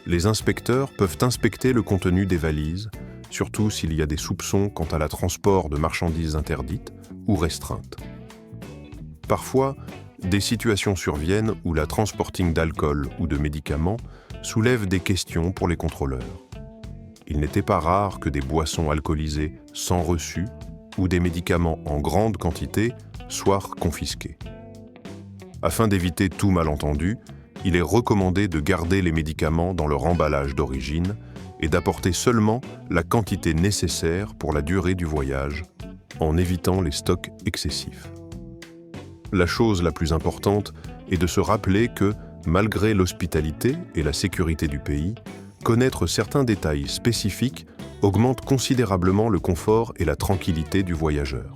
Les inspecteurs peuvent inspecter le contenu des valises, surtout s'il y a des soupçons quant à la transport de marchandises interdites ou restreintes. Parfois, des situations surviennent où la transporting d'alcool ou de médicaments soulève des questions pour les contrôleurs. Il n'était pas rare que des boissons alcoolisées sans reçu ou des médicaments en grande quantité soient confisqués. Afin d'éviter tout malentendu, il est recommandé de garder les médicaments dans leur emballage d'origine et d'apporter seulement la quantité nécessaire pour la durée du voyage, en évitant les stocks excessifs. La chose la plus importante est de se rappeler que, malgré l'hospitalité et la sécurité du pays, connaître certains détails spécifiques augmente considérablement le confort et la tranquillité du voyageur.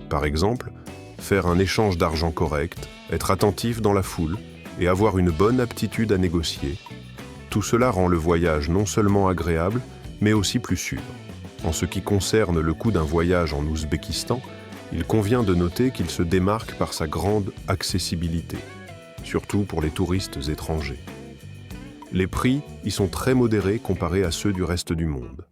Par exemple, faire un échange d'argent correct, être attentif dans la foule et avoir une bonne aptitude à négocier, Tout cela rend le voyage non seulement agréable, mais aussi plus sûr. En ce qui concerne le coût d'un voyage en Ouzbékistan, il convient de noter qu'il se démarque par sa grande accessibilité, surtout pour les touristes étrangers. Les prix y sont très modérés comparés à ceux du reste du monde.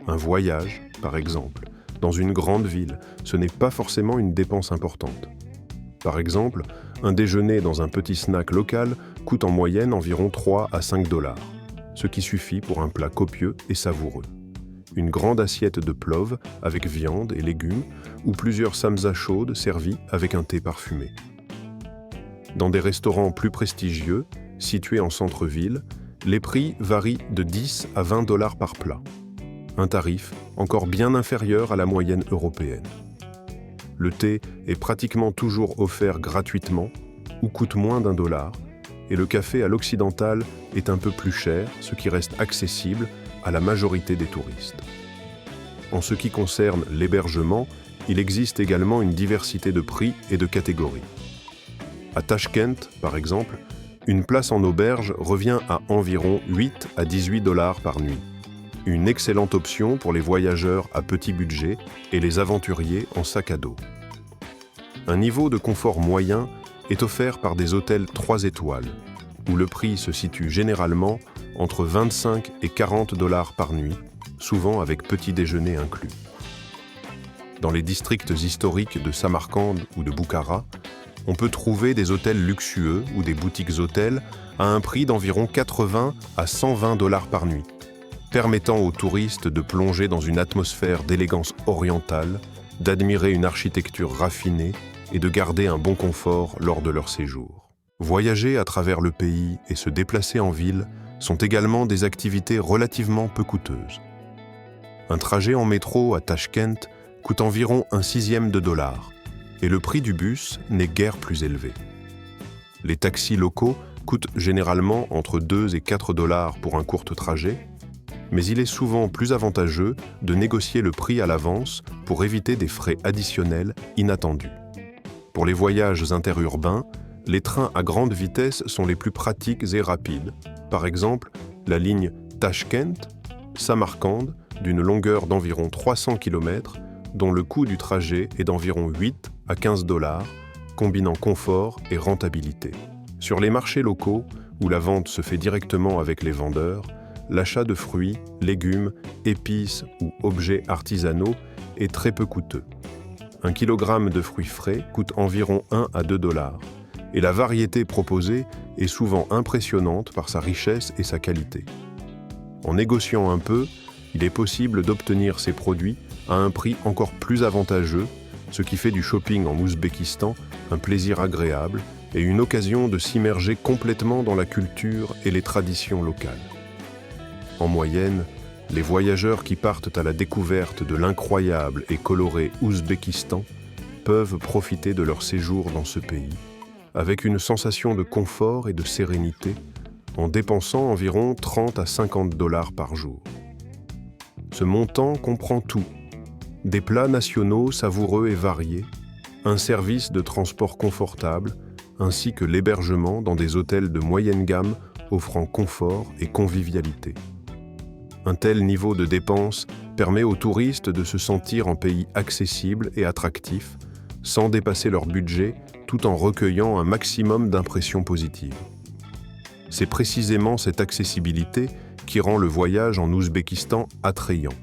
Un voyage, par exemple, dans une grande ville, ce n'est pas forcément une dépense importante. Par exemple, un déjeuner dans un petit snack local coûte en moyenne environ 3 à 5 $, ce qui suffit pour un plat copieux et savoureux. Une grande assiette de plov avec viande et légumes ou plusieurs samsas chaudes servies avec un thé parfumé. Dans des restaurants plus prestigieux, situés en centre-ville, les prix varient de 10 à 20 $ par plat. Un tarif encore bien inférieur à la moyenne européenne. Le thé est pratiquement toujours offert gratuitement ou coûte moins d'1 $, et le café à l'occidental est un peu plus cher, ce qui reste accessible à la majorité des touristes. En ce qui concerne l'hébergement, il existe également une diversité de prix et de catégories. À Tachkent, par exemple, une place en auberge revient à environ 8 à 18 $ par nuit. Une excellente option pour les voyageurs à petit budget et les aventuriers en sac à dos. Un niveau de confort moyen est offert par des hôtels 3 étoiles, où le prix se situe généralement entre 25 et 40 $ par nuit, souvent avec petit déjeuner inclus. Dans les districts historiques de Samarcande ou de Boukhara, on peut trouver des hôtels luxueux ou des boutiques hôtels à un prix d'environ 80 à 120 $ par nuit, permettant aux touristes de plonger dans une atmosphère d'élégance orientale, d'admirer une architecture raffinée et de garder un bon confort lors de leur séjour. Voyager à travers le pays et se déplacer en ville sont également des activités relativement peu coûteuses. Un trajet en métro à Tachkent coûte environ 1/6 de $, et le prix du bus n'est guère plus élevé. Les taxis locaux coûtent généralement entre 2 et 4 $ pour un court trajet, mais il est souvent plus avantageux de négocier le prix à l'avance pour éviter des frais additionnels inattendus. Pour les voyages interurbains, les trains à grande vitesse sont les plus pratiques et rapides. Par exemple, la ligne Tachkent-Samarcande d'une longueur d'environ 300 km, dont le coût du trajet est d'environ 8 à 15 $, combinant confort et rentabilité. Sur les marchés locaux, où la vente se fait directement avec les vendeurs, l'achat de fruits, légumes, épices ou objets artisanaux est très peu coûteux. 1 kg de fruits frais coûte environ 1 à 2 $, et la variété proposée est souvent impressionnante par sa richesse et sa qualité. En négociant un peu, il est possible d'obtenir ces produits à un prix encore plus avantageux, ce qui fait du shopping en Ouzbékistan un plaisir agréable et une occasion de s'immerger complètement dans la culture et les traditions locales. En moyenne, les voyageurs qui partent à la découverte de l'incroyable et coloré Ouzbékistan peuvent profiter de leur séjour dans ce pays, avec une sensation de confort et de sérénité, en dépensant environ 30 à 50 $ par jour. Ce montant comprend tout: des plats nationaux savoureux et variés, un service de transport confortable, ainsi que l'hébergement dans des hôtels de moyenne gamme offrant confort et convivialité. Un tel niveau de dépense permet aux touristes de se sentir en pays accessible et attractif, sans dépasser leur budget, tout en recueillant un maximum d'impressions positives. C'est précisément cette accessibilité qui rend le voyage en Ouzbékistan attrayant,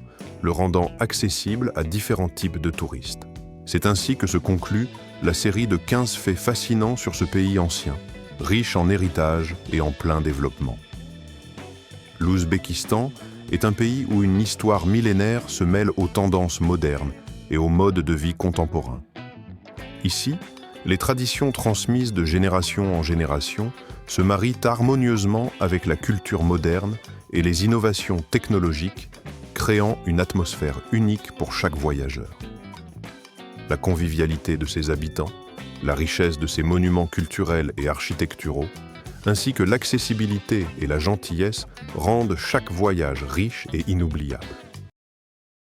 le rendant accessible à différents types de touristes. C'est ainsi que se conclut la série de 15 faits fascinants sur ce pays ancien, riche en héritage et en plein développement. L'Ouzbékistan est un pays où une histoire millénaire se mêle aux tendances modernes et aux modes de vie contemporains. Ici, les traditions transmises de génération en génération se marient harmonieusement avec la culture moderne et les innovations technologiques, créant une atmosphère unique pour chaque voyageur. La convivialité de ses habitants, la richesse de ses monuments culturels et architecturaux, ainsi que l'accessibilité et la gentillesse rendent chaque voyage riche et inoubliable.